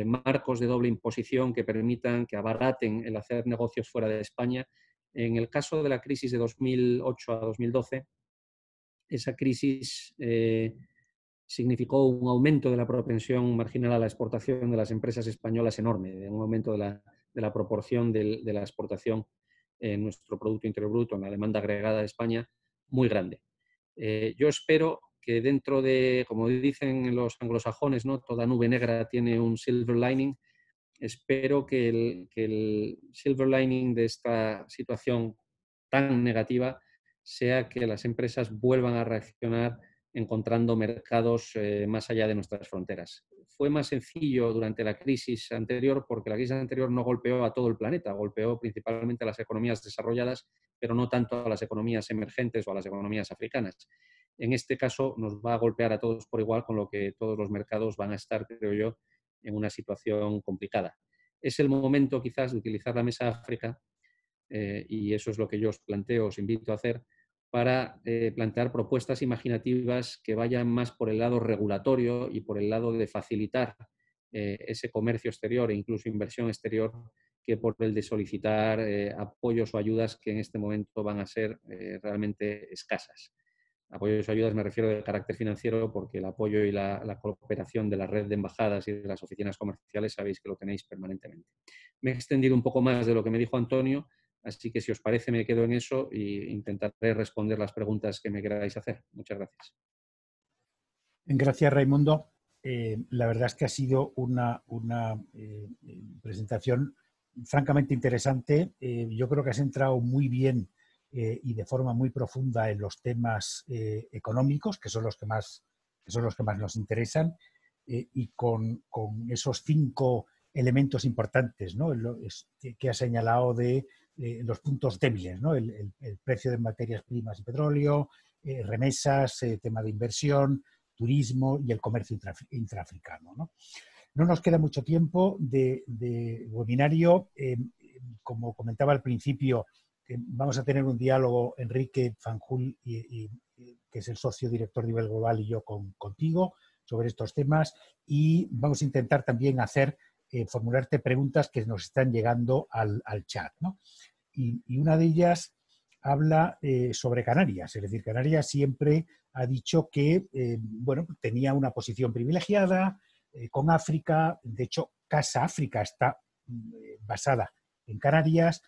marcos de doble imposición que permitan, que abaraten el hacer negocios fuera de España. En el caso de la crisis de 2008 a 2012, esa crisis significó un aumento de la propensión marginal a la exportación de las empresas españolas enorme, un aumento de la proporción de la exportación en nuestro Producto Interior Bruto, en la demanda agregada de España, muy grande. Yo espero que dentro de, como dicen los anglosajones, ¿no?, toda nube negra tiene un silver lining. Espero que el silver lining de esta situación tan negativa sea que las empresas vuelvan a reaccionar encontrando mercados más allá de nuestras fronteras. Fue más sencillo durante la crisis anterior porque la crisis anterior no golpeó a todo el planeta, golpeó principalmente a las economías desarrolladas, pero no tanto a las economías emergentes o a las economías africanas. En este caso nos va a golpear a todos por igual, con lo que todos los mercados van a estar, creo yo, en una situación complicada. Es el momento quizás de utilizar la Mesa África y eso es lo que yo os planteo, os invito a hacer, para plantear propuestas imaginativas que vayan más por el lado regulatorio y por el lado de facilitar ese comercio exterior e incluso inversión exterior, que por el de solicitar apoyos o ayudas que en este momento van a ser realmente escasas. Apoyos o ayudas me refiero de carácter financiero, porque el apoyo y la cooperación de la red de embajadas y de las oficinas comerciales sabéis que lo tenéis permanentemente. Me he extendido un poco más de lo que me dijo Antonio, así que si os parece me quedo en eso e intentaré responder las preguntas que me queráis hacer. Muchas gracias. Gracias, Raimundo. La verdad es que ha sido una presentación francamente interesante. Yo creo que has entrado muy bien y de forma muy profunda en los temas económicos, que son los que más nos interesan, y con esos 5 elementos importantes, ¿no?, que has señalado de los puntos débiles, ¿no?, el precio de materias primas y petróleo, remesas, tema de inversión, turismo y el comercio intraafricano, ¿no? No nos queda mucho tiempo de webinario. Como comentaba al principio, vamos a tener un diálogo, Enrique Fanjul, que es el socio director de nivel global, y yo contigo, sobre estos temas, y vamos a intentar también formularte preguntas que nos están llegando al chat, ¿no? Y una de ellas habla sobre Canarias. Es decir, Canarias siempre ha dicho que bueno, tenía una posición privilegiada con África. De hecho, Casa África está basada en Canarias.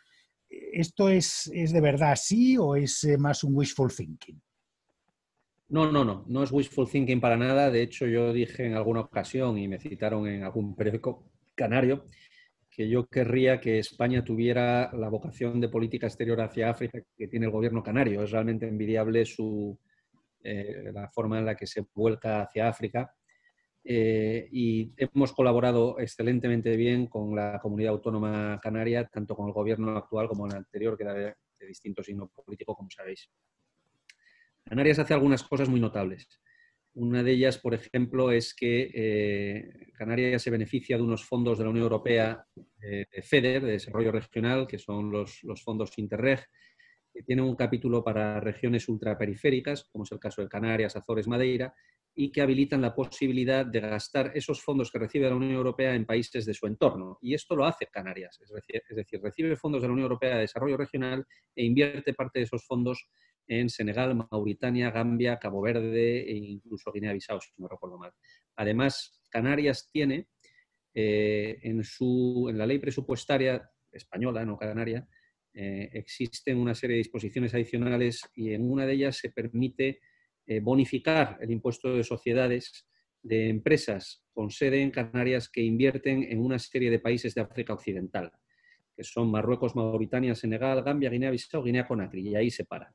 ¿Esto es de verdad así o es más un wishful thinking? No es wishful thinking para nada. De hecho, yo dije en alguna ocasión, y me citaron en algún periódico canario, que yo querría que España tuviera la vocación de política exterior hacia África que tiene el gobierno canario. Es realmente envidiable la forma en la que se vuelca hacia África. Y hemos colaborado excelentemente bien con la comunidad autónoma canaria, tanto con el gobierno actual como el anterior, que era de distinto signo político, como sabéis. Canarias hace algunas cosas muy notables. Una de ellas, por ejemplo, es que Canarias se beneficia de unos fondos de la Unión Europea, de FEDER, de Desarrollo Regional, que son los fondos Interreg, que tienen un capítulo para regiones ultraperiféricas, como es el caso de Canarias, Azores, Madeira, y que habilitan la posibilidad de gastar esos fondos que recibe la Unión Europea en países de su entorno. Y esto lo hace Canarias, es decir, recibe fondos de la Unión Europea de Desarrollo Regional e invierte parte de esos fondos en Senegal, Mauritania, Gambia, Cabo Verde e incluso Guinea-Bissau, si no recuerdo mal. Además, Canarias tiene en la ley presupuestaria española, no canaria, existen una serie de disposiciones adicionales y en una de ellas se permite bonificar el impuesto de sociedades de empresas con sede en Canarias que invierten en una serie de países de África Occidental, que son Marruecos, Mauritania, Senegal, Gambia, Guinea-Bissau, Guinea-Conakry, y ahí se para.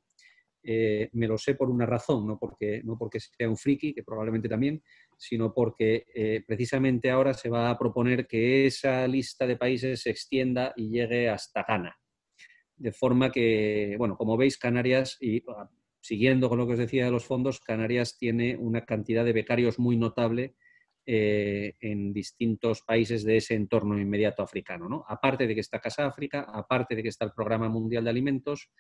Me lo sé por una razón, no porque sea un friki, que probablemente también, sino porque precisamente ahora se va a proponer que esa lista de países se extienda y llegue hasta Ghana. De forma que, bueno, como veis, Canarias, y siguiendo con lo que os decía de los fondos, Canarias tiene una cantidad de becarios muy notable en distintos países de ese entorno inmediato africano, ¿no? Aparte de que está Casa África, aparte de que está el Programa Mundial de Alimentos,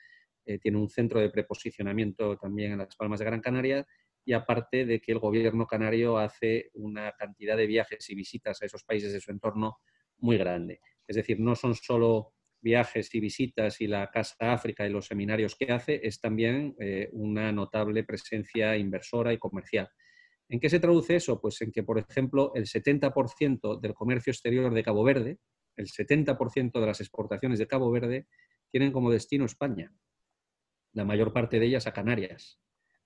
tiene un centro de preposicionamiento también en las Palmas de Gran Canaria, y aparte de que el gobierno canario hace una cantidad de viajes y visitas a esos países de su entorno muy grande. Es decir, no son solo viajes y visitas y la Casa África y los seminarios que hace, es también una notable presencia inversora y comercial. ¿En qué se traduce eso? Pues en que, por ejemplo, el 70% del comercio exterior de Cabo Verde, el 70% de las exportaciones de Cabo Verde tienen como destino España, la mayor parte de ellas a Canarias.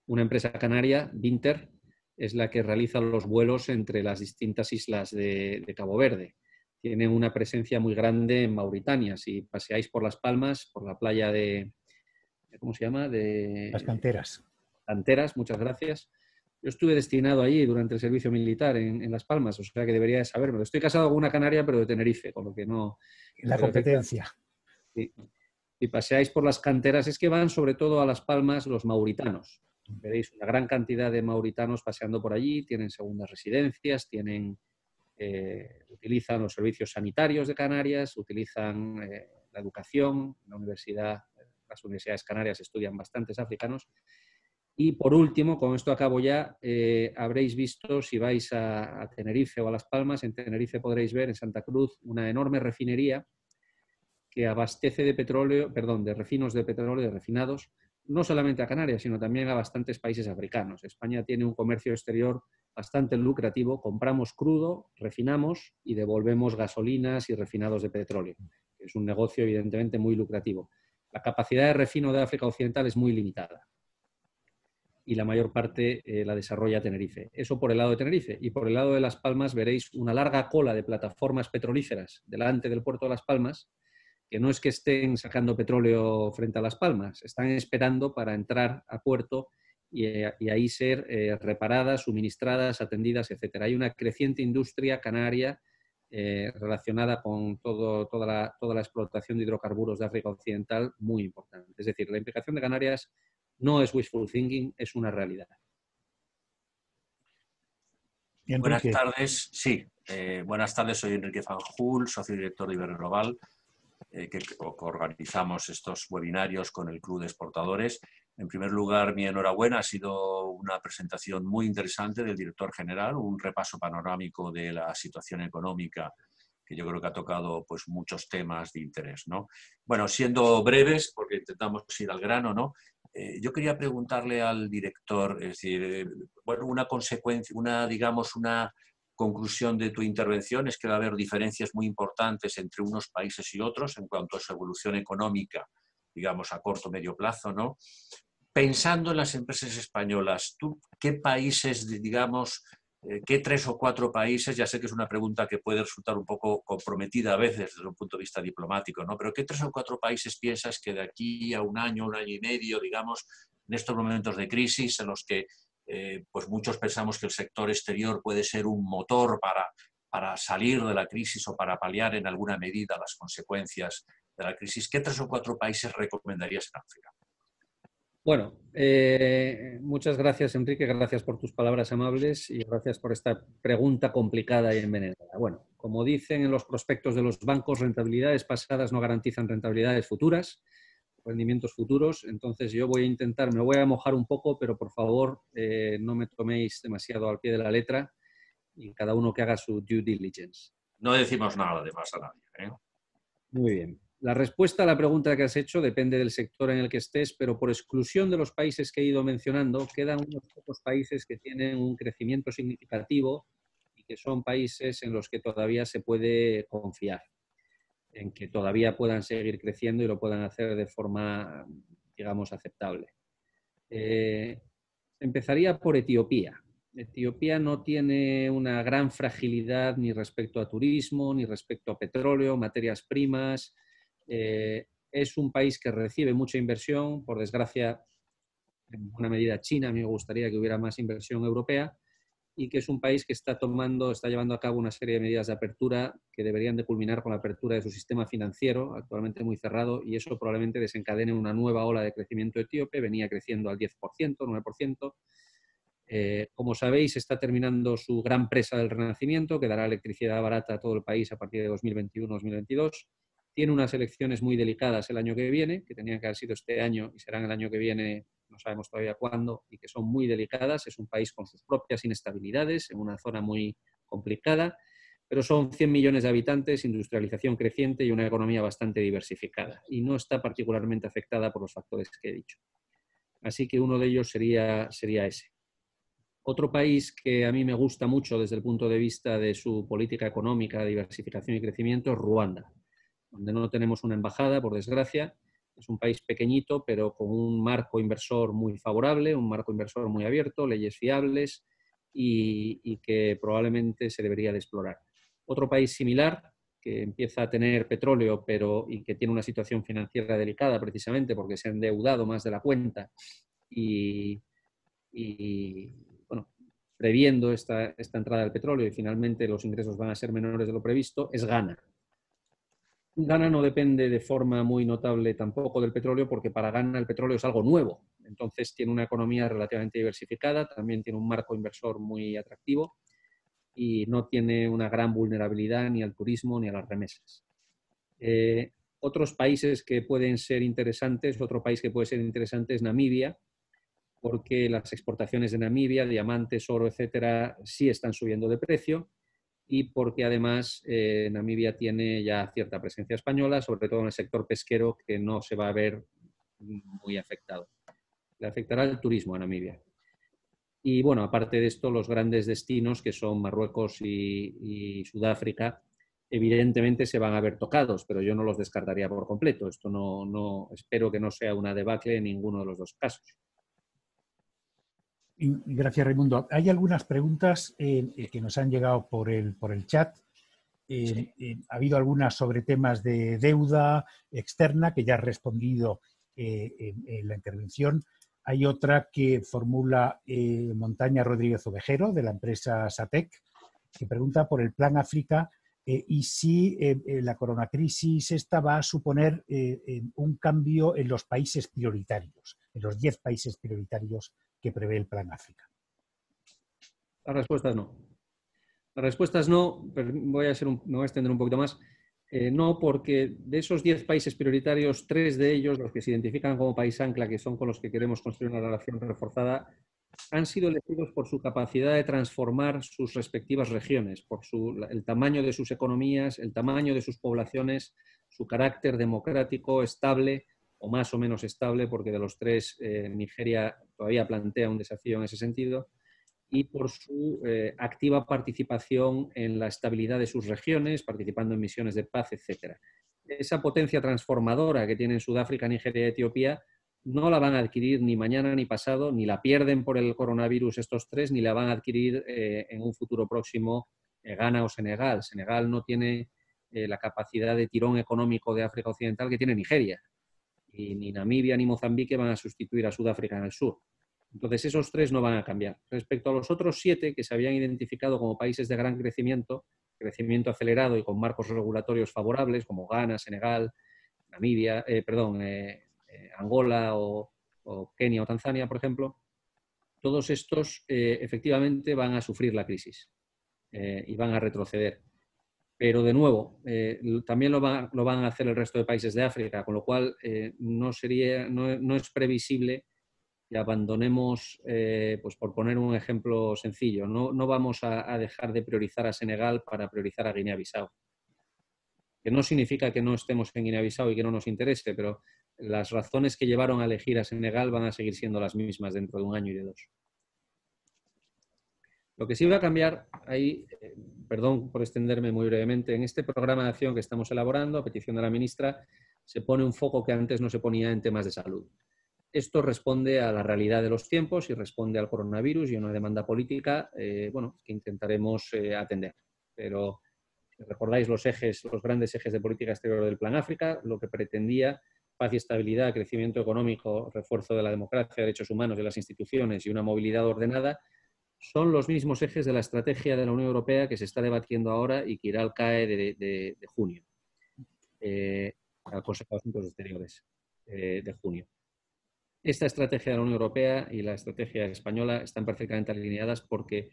Una empresa canaria, Vinter, es la que realiza los vuelos entre las distintas islas de Cabo Verde. Tiene una presencia muy grande en Mauritania. Si paseáis por Las Palmas, por la playa de... ¿Cómo se llama? Las canteras. Canteras, muchas gracias. Yo estuve destinado allí durante el servicio militar en Las Palmas, o sea que debería de sabérmelo. Estoy casado con una canaria, pero de Tenerife, con lo que no... La competencia. Sí. Si paseáis por las canteras, es que van sobre todo a Las Palmas los mauritanos. Veréis una gran cantidad de mauritanos paseando por allí, tienen segundas residencias, utilizan los servicios sanitarios de Canarias, utilizan la educación, la universidad, las universidades canarias estudian bastantes africanos. Y por último, con esto acabo ya, habréis visto, si vais a Tenerife o a Las Palmas, en Tenerife podréis ver en Santa Cruz una enorme refinería que abastece de petróleo, perdón, de refinos de petróleo, de refinados, no solamente a Canarias, sino también a bastantes países africanos. España tiene un comercio exterior bastante lucrativo. Compramos crudo, refinamos y devolvemos gasolinas y refinados de petróleo. Es un negocio, evidentemente, muy lucrativo. La capacidad de refino de África Occidental es muy limitada y la mayor parte la desarrolla Tenerife. Eso por el lado de Tenerife. Y por el lado de Las Palmas veréis una larga cola de plataformas petrolíferas delante del puerto de Las Palmas, que no es que estén sacando petróleo frente a Las Palmas, están esperando para entrar a puerto y ahí ser reparadas, suministradas, atendidas, etc. Hay una creciente industria canaria relacionada con toda la explotación de hidrocarburos de África Occidental muy importante. Es decir, la implicación de Canarias no es wishful thinking, es una realidad. Buenas tardes, sí. Buenas tardes, soy Enrique Fanjul, socio director de Iberglobal, que organizamos estos webinarios con el Club de Exportadores. En primer lugar, mi enhorabuena, ha sido una presentación muy interesante del director general, un repaso panorámico de la situación económica que yo creo que ha tocado pues, muchos temas de interés, ¿no? Bueno, siendo breves, porque intentamos ir al grano, ¿no? Yo quería preguntarle al director, es decir, bueno, una consecuencia, digamos, una conclusión de tu intervención es que va a haber diferencias muy importantes entre unos países y otros en cuanto a su evolución económica, digamos, a corto o medio plazo, ¿no? Pensando en las empresas españolas, ¿tú qué países, digamos, qué 3 o 4 países, ya sé que es una pregunta que puede resultar un poco comprometida a veces desde un punto de vista diplomático, ¿no? Pero qué 3 o 4 países piensas que de aquí a un año y medio, digamos, en estos momentos de crisis en los que pues muchos pensamos que el sector exterior puede ser un motor para salir de la crisis o para paliar en alguna medida las consecuencias de la crisis, ¿qué 3 o 4 países recomendarías en África? Bueno, muchas gracias, Enrique, gracias por tus palabras amables y gracias por esta pregunta complicada y envenenada. Bueno, como dicen en los prospectos de los bancos, rentabilidades pasadas no garantizan rentabilidades futuras, rendimientos futuros, entonces yo voy a intentar, me voy a mojar un poco, pero por favor no me toméis demasiado al pie de la letra y cada uno que haga su due diligence. No decimos nada de más a nadie, ¿eh? Muy bien. La respuesta a la pregunta que has hecho depende del sector en el que estés, pero por exclusión de los países que he ido mencionando, quedan unos pocos países que tienen un crecimiento significativo y que son países en los que todavía se puede confiar, en que todavía puedan seguir creciendo y lo puedan hacer de forma, digamos, aceptable. Empezaría por Etiopía. Etiopía no tiene una gran fragilidad ni respecto a turismo, ni respecto a petróleo, materias primas. Es un país que recibe mucha inversión, por desgracia, en buena medida China. A mí me gustaría que hubiera más inversión europea, y que es un país que está llevando a cabo una serie de medidas de apertura que deberían de culminar con la apertura de su sistema financiero, actualmente muy cerrado, y eso probablemente desencadene una nueva ola de crecimiento etíope. Venía creciendo al 10%, 9%. Como sabéis, está terminando su gran presa del Renacimiento, que dará electricidad barata a todo el país a partir de 2021-2022. Tiene unas elecciones muy delicadas el año que viene, que tenían que haber sido este año y serán el año que viene, no sabemos todavía cuándo, y que son muy delicadas. Es un país con sus propias inestabilidades, en una zona muy complicada, pero son 100 millones de habitantes, industrialización creciente y una economía bastante diversificada, y no está particularmente afectada por los factores que he dicho. Así que uno de ellos sería ese. Otro país que a mí me gusta mucho desde el punto de vista de su política económica, diversificación y crecimiento es Ruanda, donde no tenemos una embajada, por desgracia. Es un país pequeñito, pero con un marco inversor muy favorable, un marco inversor muy abierto, leyes fiables y que probablemente se debería de explorar. Otro país similar, que empieza a tener petróleo y que tiene una situación financiera delicada precisamente porque se ha endeudado más de la cuenta y bueno, previendo esta entrada del petróleo, y finalmente los ingresos van a ser menores de lo previsto, es Ghana. Ghana no depende de forma muy notable tampoco del petróleo, porque para Ghana el petróleo es algo nuevo. Entonces tiene una economía relativamente diversificada, también tiene un marco inversor muy atractivo y no tiene una gran vulnerabilidad ni al turismo ni a las remesas. Otros países que pueden ser interesantes, otro país que puede ser interesante es Namibia, porque las exportaciones de Namibia, diamantes, oro, etcétera, sí están subiendo de precio, y porque además Namibia tiene ya cierta presencia española, sobre todo en el sector pesquero, que no se va a ver muy afectado. Le afectará el turismo a Namibia. Y bueno, aparte de esto, los grandes destinos, que son Marruecos y Sudáfrica, evidentemente se van a ver tocados, pero yo no los descartaría por completo. Esto espero que no sea una debacle en ninguno de los dos casos. Gracias, Raimundo. Hay algunas preguntas que nos han llegado por el chat. Sí. Ha habido algunas sobre temas de deuda externa que ya has respondido en la intervención. Hay otra que formula Montaña Rodríguez Ovejero, de la empresa SATEC, que pregunta por el Plan África y si la coronacrisis esta va a suponer un cambio en los países prioritarios, en los 10 países prioritarios que prevé el Plan África. La respuesta es no. La respuesta es no, pero me voy a extender un poquito más. No, porque de esos 10 países prioritarios, 3 de ellos, los que se identifican como país ancla, que son con los que queremos construir una relación reforzada, han sido elegidos por su capacidad de transformar sus respectivas regiones, por el tamaño de sus economías, el tamaño de sus poblaciones, su carácter democrático, estable o más o menos estable, porque de los 3 Nigeria todavía plantea un desafío en ese sentido, y por su activa participación en la estabilidad de sus regiones, participando en misiones de paz, etc. Esa potencia transformadora que tienen Sudáfrica, Nigeria y Etiopía no la van a adquirir ni mañana ni pasado, ni la pierden por el coronavirus estos 3, ni la van a adquirir en un futuro próximo Ghana o Senegal. Senegal no tiene la capacidad de tirón económico de África Occidental que tiene Nigeria, y ni Namibia ni Mozambique van a sustituir a Sudáfrica en el sur. Entonces, esos 3 no van a cambiar. Respecto a los otros 7 que se habían identificado como países de gran crecimiento acelerado y con marcos regulatorios favorables, como Ghana, Senegal, Namibia, Angola o Kenia o Tanzania, por ejemplo, todos estos efectivamente van a sufrir la crisis y van a retroceder. Pero, de nuevo, también lo van a hacer el resto de países de África, con lo cual no es previsible y abandonemos, pues por poner un ejemplo sencillo, no vamos a dejar de priorizar a Senegal para priorizar a Guinea-Bissau. Que no significa que no estemos en Guinea-Bissau y que no nos interese, pero las razones que llevaron a elegir a Senegal van a seguir siendo las mismas dentro de 1 año y de 2. Lo que sí va a cambiar, ahí, perdón por extenderme muy brevemente, en este programa de acción que estamos elaborando, a petición de la ministra, se pone un foco que antes no se ponía en temas de salud. esto responde a la realidad de los tiempos y responde al coronavirus y a una demanda política bueno, que intentaremos atender. Pero si recordáis los grandes ejes de política exterior del Plan África, lo que pretendía: paz y estabilidad, crecimiento económico, refuerzo de la democracia, derechos humanos de las instituciones y una movilidad ordenada, son los mismos ejes de la estrategia de la Unión Europea que se está debatiendo ahora y que irá al CAE de junio, al Consejo de Asuntos Exteriores de junio. Esta estrategia de la Unión Europea y la estrategia española están perfectamente alineadas porque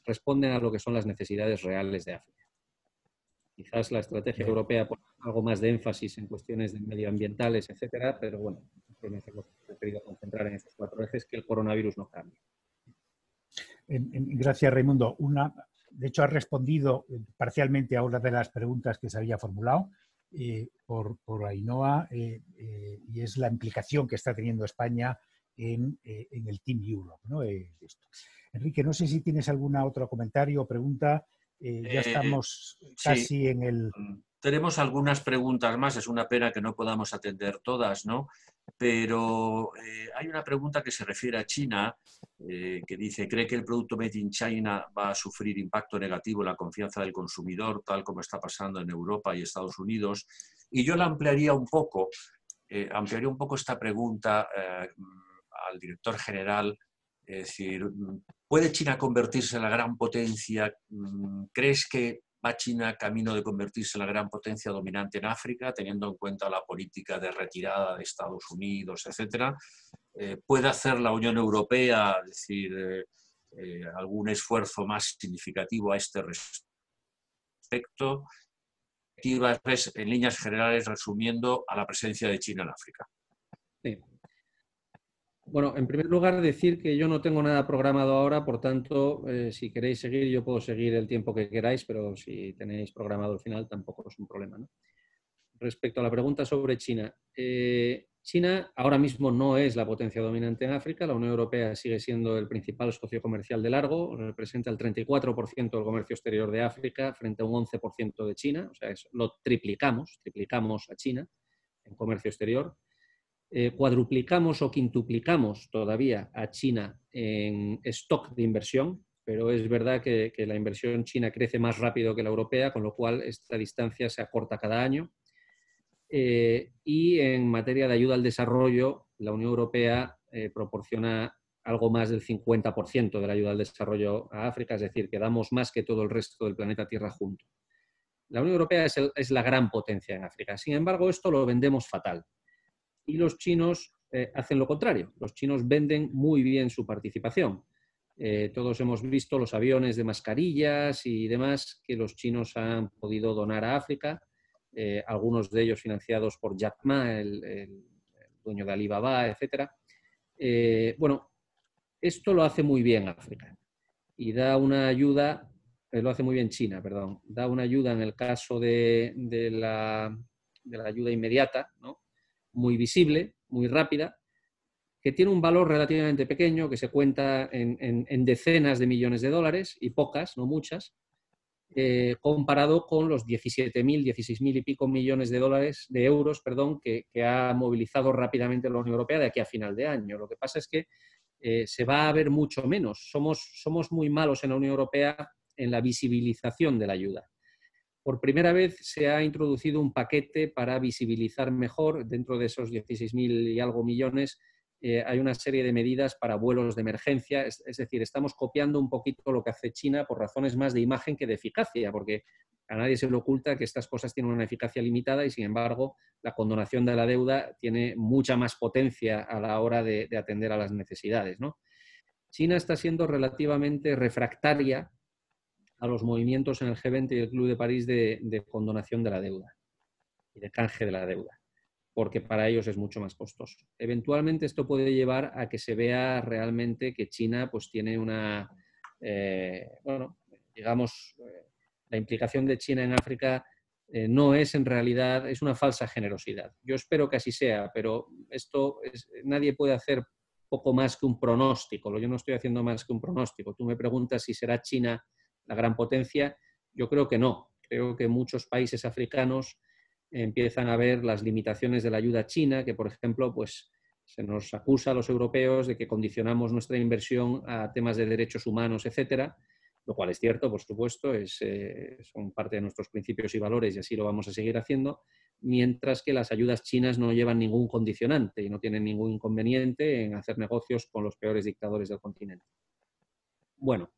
responden a lo que son las necesidades reales de África. Quizás la estrategia europea pone algo más de énfasis en cuestiones medioambientales, etcétera, pero bueno, nos hemos preferido concentrar en esos 4 ejes, que el coronavirus no cambie. Gracias, Raimundo. De hecho, has respondido parcialmente a una de las preguntas que se había formulado por Ainhoa, y es la implicación que está teniendo España en el Team Europe, ¿no? Enrique, no sé si tienes algún otro comentario o pregunta. Ya estamos casi sí. en el... Tenemos algunas preguntas más, es una pena que no podamos atender todas, ¿no? Pero hay una pregunta que se refiere a China, que dice: ¿cree que el producto Made in China va a sufrir impacto negativo en la confianza del consumidor, tal como está pasando en Europa y Estados Unidos? Y yo la ampliaría un poco esta pregunta al director general. Es decir, ¿puede China convertirse en la gran potencia? ¿Crees que va China camino de convertirse en la gran potencia dominante en África, teniendo en cuenta la política de retirada de Estados Unidos, etcétera? ¿Puede hacer la Unión Europea, es decir, algún esfuerzo más significativo a este respecto? En líneas generales, resumiendo, a la presencia de China en África. Sí. Bueno, en primer lugar, decir que yo no tengo nada programado ahora, por tanto, si queréis seguir, yo puedo seguir el tiempo que queráis, pero si tenéis programado el final tampoco es un problema, ¿no? Respecto a la pregunta sobre China, China ahora mismo no es la potencia dominante en África. La Unión Europea sigue siendo el principal socio comercial de largo, representa el 34% del comercio exterior de África frente a un 11% de China, o sea, lo triplicamos a China en comercio exterior. Cuadruplicamos o quintuplicamos todavía a China en stock de inversión, pero es verdad que la inversión china crece más rápido que la europea, con lo cual esta distancia se acorta cada año. Y en materia de ayuda al desarrollo, la Unión Europea proporciona algo más del 50% de la ayuda al desarrollo a África, es decir, que damos más que todo el resto del planeta Tierra junto. La Unión Europea es la gran potencia en África. Sin embargo, esto lo vendemos fatal. Y los chinos hacen lo contrario. Los chinos venden muy bien su participación. Todos hemos visto los aviones de mascarillas y demás que los chinos han podido donar a África, algunos de ellos financiados por Jack Ma, el dueño de Alibaba, etc. Bueno, esto lo hace muy bien África y da una ayuda, lo hace muy bien China, perdón, da una ayuda en el caso de la ayuda inmediata, ¿no? Muy visible, muy rápida, que tiene un valor relativamente pequeño, que se cuenta en decenas de millones de dólares, y pocas, no muchas, comparado con los 17.000, 16.000 y pico millones de euros, perdón, que ha movilizado rápidamente la Unión Europea de aquí a final de año. Lo que pasa es que se va a ver mucho menos. Somos muy malos en la Unión Europea en la visibilización de la ayuda. Por primera vez se ha introducido un paquete para visibilizar mejor, dentro de esos 16.000 y algo millones, hay una serie de medidas para vuelos de emergencia, es decir, estamos copiando un poquito lo que hace China por razones más de imagen que de eficacia, porque a nadie se le oculta que estas cosas tienen una eficacia limitada y, sin embargo, la condonación de la deuda tiene mucha más potencia a la hora de atender a las necesidades, ¿no? China está siendo relativamente refractaria a los movimientos en el G20 y el Club de París de condonación de la deuda y de canje de la deuda, porque para ellos es mucho más costoso. Eventualmente esto puede llevar a que se vea realmente que China pues tiene una, bueno, digamos, la implicación de China en África no es en realidad, es una falsa generosidad. Yo espero que así sea, pero nadie puede hacer poco más que un pronóstico. Yo no estoy haciendo más que un pronóstico. Tú me preguntas si será China la gran potencia. Yo creo que no. Creo que muchos países africanos empiezan a ver las limitaciones de la ayuda china, que por ejemplo pues Se nos acusa a los europeos de que condicionamos nuestra inversión a temas de derechos humanos, etcétera, lo cual es cierto, por supuesto, son parte de nuestros principios y valores y así lo vamos a seguir haciendo, mientras que las ayudas chinas no llevan ningún condicionante y no tienen ningún inconveniente en hacer negocios con los peores dictadores del continente. Bueno,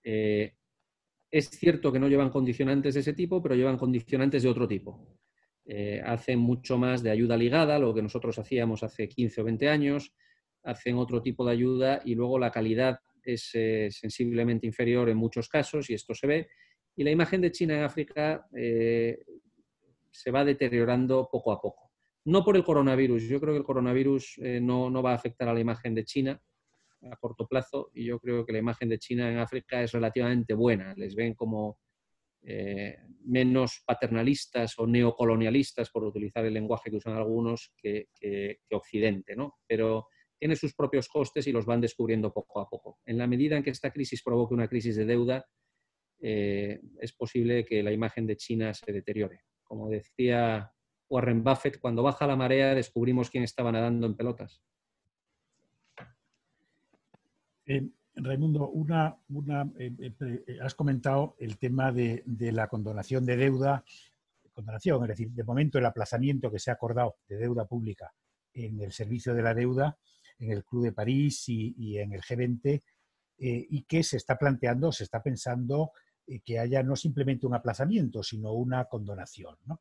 es cierto que no llevan condicionantes de ese tipo, pero llevan condicionantes de otro tipo. Hacen mucho más de ayuda ligada, lo que nosotros hacíamos hace 15 o 20 años, hacen otro tipo de ayuda y luego la calidad es sensiblemente inferior en muchos casos y esto se ve. Y la imagen de China en África se va deteriorando poco a poco. No por el coronavirus, yo creo que el coronavirus no va a afectar a la imagen de China a corto plazo y yo creo que la imagen de China en África es relativamente buena. Les ven como menos paternalistas o neocolonialistas, por utilizar el lenguaje que usan algunos, que Occidente, ¿no? Pero tiene sus propios costes y los van descubriendo poco a poco. En la medida en que esta crisis provoque una crisis de deuda, es posible que la imagen de China se deteriore. Como decía Warren Buffett, cuando baja la marea descubrimos quién estaba nadando en pelotas. Raimundo, has comentado el tema de la condonación de deuda, es decir, de momento el aplazamiento que se ha acordado de deuda pública en el servicio de la deuda, en el Club de París y en el G20, y que se está pensando que haya no simplemente un aplazamiento, sino una condonación, ¿no?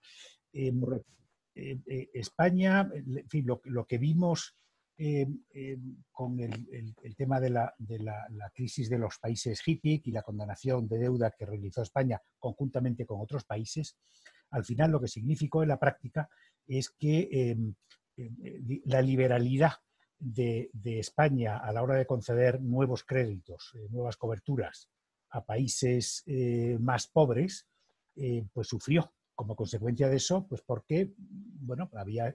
España, en fin, lo que vimos con el tema de la crisis de los países HIPC y la condonación de deuda que realizó España conjuntamente con otros países, al final lo que significó en la práctica es que la liberalidad de España a la hora de conceder nuevos créditos, nuevas coberturas a países más pobres, pues sufrió como consecuencia de eso, pues porque, bueno, había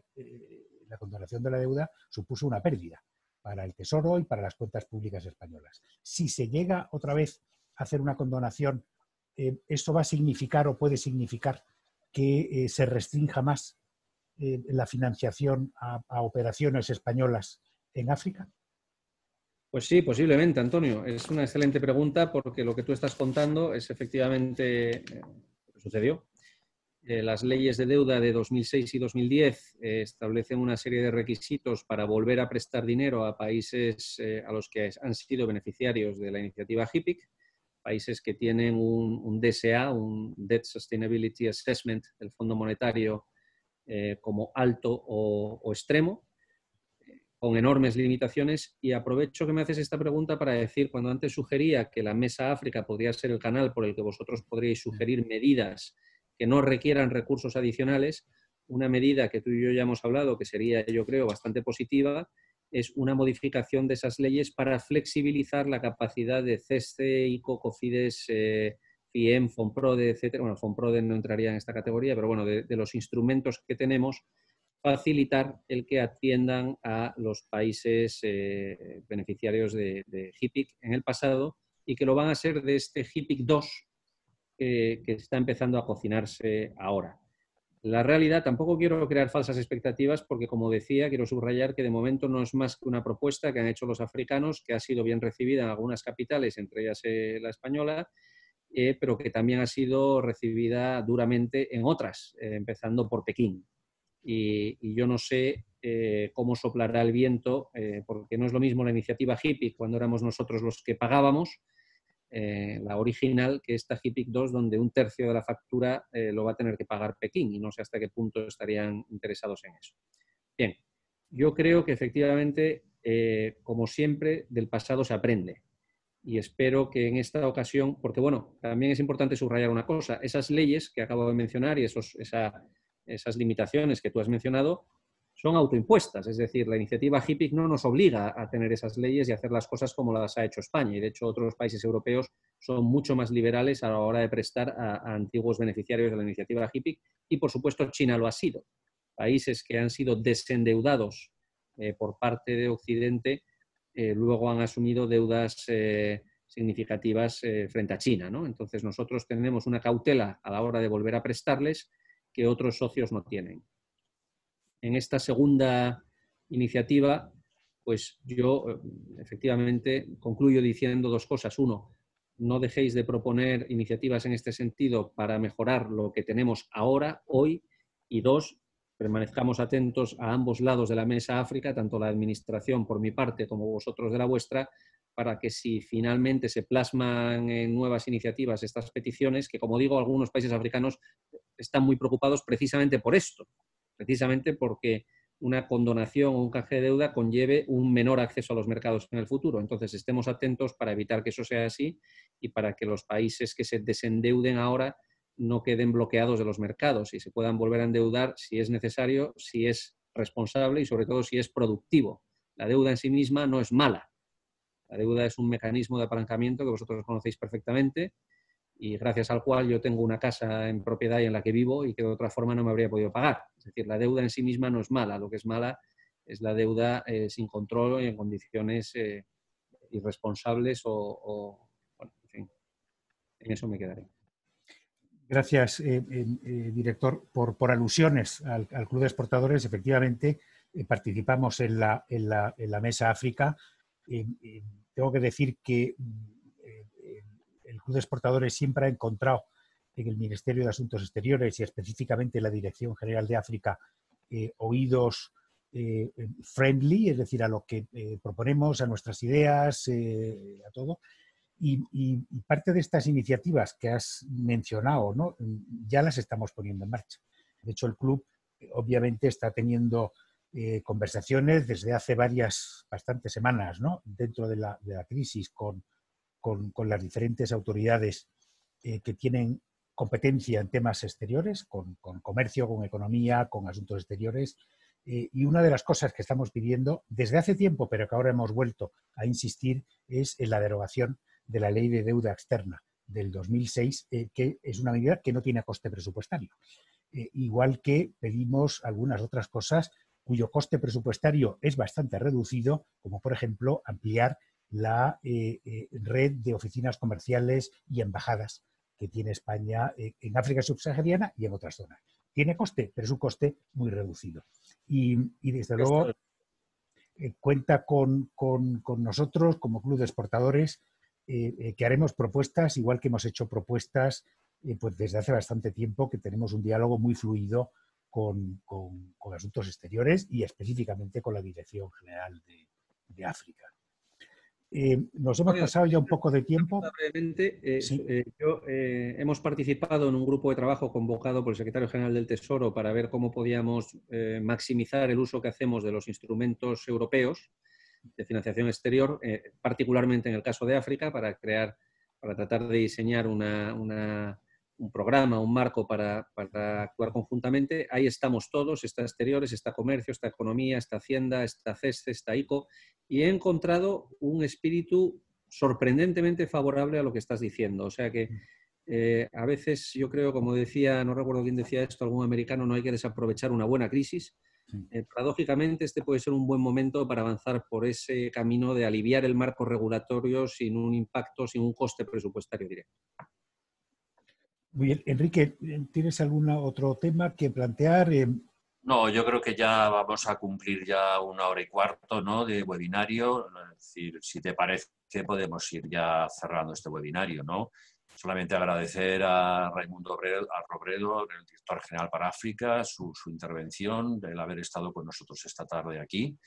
la condonación de la deuda supuso una pérdida para el Tesoro y para las cuentas públicas españolas. Si se llega otra vez a hacer una condonación, ¿esto va a significar o puede significar que se restrinja más la financiación a operaciones españolas en África? Pues sí, posiblemente, Antonio. Es una excelente pregunta porque lo que tú estás contando es efectivamente lo que sucedió. Las leyes de deuda de 2006 y 2010 establecen una serie de requisitos para volver a prestar dinero a países a los que han sido beneficiarios de la iniciativa HIPC, países que tienen un DSA, un Debt Sustainability Assessment del Fondo Monetario, como alto o extremo, con enormes limitaciones. Y aprovecho que me haces esta pregunta para decir, cuando antes sugería que la Mesa África podría ser el canal por el que vosotros podríais sugerir medidas que no requieran recursos adicionales, una medida que tú y yo ya hemos hablado, que sería, yo creo, bastante positiva, es una modificación de esas leyes para flexibilizar la capacidad de CESCE, ICO, COFIDES, FIEM, FONPRODE, etc. Bueno, FONPRODE no entraría en esta categoría, pero bueno, de los instrumentos que tenemos, facilitar el que atiendan a los países beneficiarios de HIPC en el pasado y que lo van a ser de este HIPC 2 que está empezando a cocinarse ahora. La realidad, tampoco quiero crear falsas expectativas porque, como decía, quiero subrayar que de momento no es más que una propuesta que han hecho los africanos, que ha sido bien recibida en algunas capitales, entre ellas la española, pero que también ha sido recibida duramente en otras, empezando por Pekín. Y yo no sé cómo soplará el viento, porque no es lo mismo la iniciativa HIPC cuando éramos nosotros los que pagábamos, la original, que esta HIPC 2, donde un tercio de la factura lo va a tener que pagar Pekín y no sé hasta qué punto estarían interesados en eso. Bien, yo creo que efectivamente, como siempre, del pasado se aprende y espero que en esta ocasión, porque bueno, también es importante subrayar una cosa, esas leyes que acabo de mencionar y esas limitaciones que tú has mencionado son autoimpuestas, es decir, la iniciativa HIPC no nos obliga a tener esas leyes y a hacer las cosas como las ha hecho España, y de hecho otros países europeos son mucho más liberales a la hora de prestar a antiguos beneficiarios de la iniciativa HIPC, y por supuesto China lo ha sido. Países que han sido desendeudados por parte de Occidente luego han asumido deudas significativas frente a China, ¿no? Entonces nosotros tenemos una cautela a la hora de volver a prestarles que otros socios no tienen. En esta segunda iniciativa, pues yo efectivamente concluyo diciendo dos cosas. Uno, no dejéis de proponer iniciativas en este sentido para mejorar lo que tenemos ahora, hoy. Y dos, permanezcamos atentos a ambos lados de la mesa África, tanto la administración por mi parte como vosotros de la vuestra, para que si finalmente se plasman en nuevas iniciativas estas peticiones, que como digo, algunos países africanos están muy preocupados precisamente por esto, precisamente porque una condonación o un canje de deuda conlleve un menor acceso a los mercados en el futuro. Entonces, estemos atentos para evitar que eso sea así y para que los países que se desendeuden ahora no queden bloqueados de los mercados y se puedan volver a endeudar si es necesario, si es responsable y sobre todo si es productivo. La deuda en sí misma no es mala. La deuda es un mecanismo de apalancamiento que vosotros conocéis perfectamente y gracias al cual yo tengo una casa en propiedad y en la que vivo y que de otra forma no me habría podido pagar. Es decir, la deuda en sí misma no es mala. Lo que es mala es la deuda sin control y en condiciones irresponsables bueno, en fin, en eso me quedaré. Gracias, director. Por alusiones al Club de Exportadores, efectivamente, participamos en la Mesa África. Tengo que decir que el Club de Exportadores siempre ha encontrado en el Ministerio de Asuntos Exteriores y específicamente en la Dirección General de África oídos friendly, es decir, a lo que proponemos, a nuestras ideas, a todo. Y parte de estas iniciativas que has mencionado, ¿no?, ya las estamos poniendo en marcha. De hecho, el club obviamente está teniendo conversaciones desde hace bastantes semanas, ¿no?, dentro de la crisis con las diferentes autoridades que tienen competencia en temas exteriores, con comercio, con economía, con asuntos exteriores. Y una de las cosas que estamos pidiendo desde hace tiempo, pero que ahora hemos vuelto a insistir, es en la derogación de la Ley de Deuda Externa del 2006, que es una medida que no tiene coste presupuestario. Igual que pedimos algunas otras cosas cuyo coste presupuestario es bastante reducido, como por ejemplo ampliar la red de oficinas comerciales y embajadas que tiene España en África subsahariana y en otras zonas. Tiene coste, pero es un coste muy reducido. Y desde luego cuenta con nosotros como Club de Exportadores, que haremos propuestas, igual que hemos hecho propuestas pues desde hace bastante tiempo, que tenemos un diálogo muy fluido con asuntos exteriores y específicamente con la Dirección General de África. Nos hemos pasado ya un poco de tiempo. Brevemente, sí. Hemos participado en un grupo de trabajo convocado por el Secretario General del Tesoro para ver cómo podíamos maximizar el uso que hacemos de los instrumentos europeos de financiación exterior, particularmente en el caso de África, para tratar de diseñar un programa, un marco para actuar conjuntamente. Ahí estamos todos, está Exteriores, está Comercio, está Economía, está Hacienda, está CESCE, está ICO, y he encontrado un espíritu sorprendentemente favorable a lo que estás diciendo. O sea que a veces yo creo, como decía, no recuerdo quién decía esto, algún americano, no hay que desaprovechar una buena crisis. Paradójicamente, este puede ser un buen momento para avanzar por ese camino de aliviar el marco regulatorio sin un impacto, sin un coste presupuestario directo. Muy bien. Enrique, ¿tienes algún otro tema que plantear? No, yo creo que ya vamos a cumplir ya 1 hora y cuarto, ¿no?, de webinario. Es decir, si te parece, podemos ir ya cerrando este webinario, ¿no? Solamente agradecer a Raimundo Robredo, el director general para África, su intervención, el haber estado con nosotros esta tarde aquí.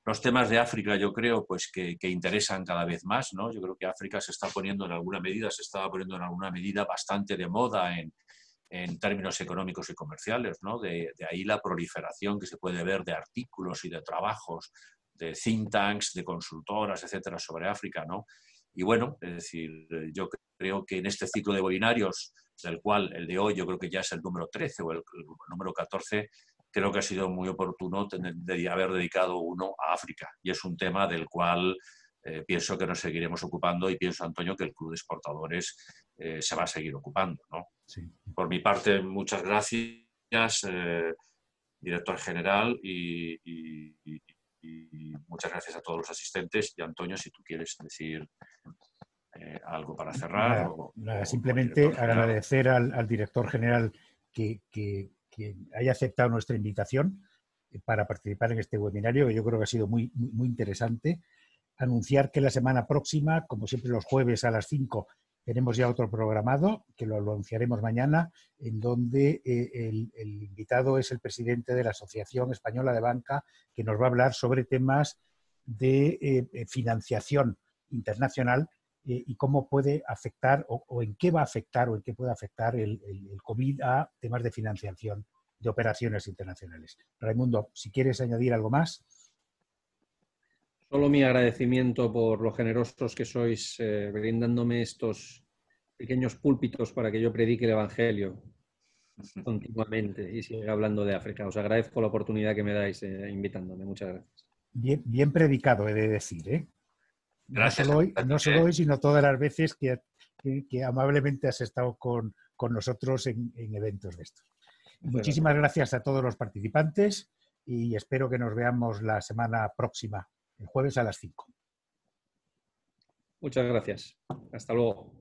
Los temas de África yo creo pues, que interesan cada vez más, ¿no? Yo creo que África se estaba poniendo en alguna medida bastante de moda en términos económicos y comerciales, ¿no? De ahí la proliferación que se puede ver de artículos y de trabajos, de think tanks, de consultoras, etcétera, sobre África, ¿no? Y bueno, es decir, yo creo que en este ciclo de webinarios, del cual el de hoy yo creo que ya es el número 13 o el número 14, creo que ha sido muy oportuno de haber dedicado uno a África. Y es un tema del cual pienso que nos seguiremos ocupando y pienso, Antonio, que el Club de Exportadores se va a seguir ocupando, ¿no? Sí. Por mi parte, muchas gracias, director general, y muchas gracias a todos los asistentes. Y Antonio, si tú quieres decir algo para cerrar. Nada, simplemente agradecer al director general que haya aceptado nuestra invitación para participar en este webinario, que yo creo que ha sido muy interesante. Anunciar que la semana próxima, como siempre los jueves a las 5, tenemos ya otro programado, que lo anunciaremos mañana, en donde el invitado es el presidente de la Asociación Española de Banca, que nos va a hablar sobre temas de financiación internacional y cómo puede afectar o en qué va a afectar o en qué puede afectar el COVID a temas de financiación de operaciones internacionales. Raimundo, si quieres añadir algo más. Solo mi agradecimiento por lo generosos que sois brindándome estos pequeños púlpitos para que yo predique el Evangelio continuamente y siga hablando de África. Os agradezco la oportunidad que me dais invitándome. Muchas gracias. Bien predicado, he de decir, ¿eh? Gracias. No solo hoy, sino todas las veces que amablemente has estado con nosotros en eventos de estos. Muchísimas gracias a todos los participantes y espero que nos veamos la semana próxima, el jueves a las 5. Muchas gracias. Hasta luego.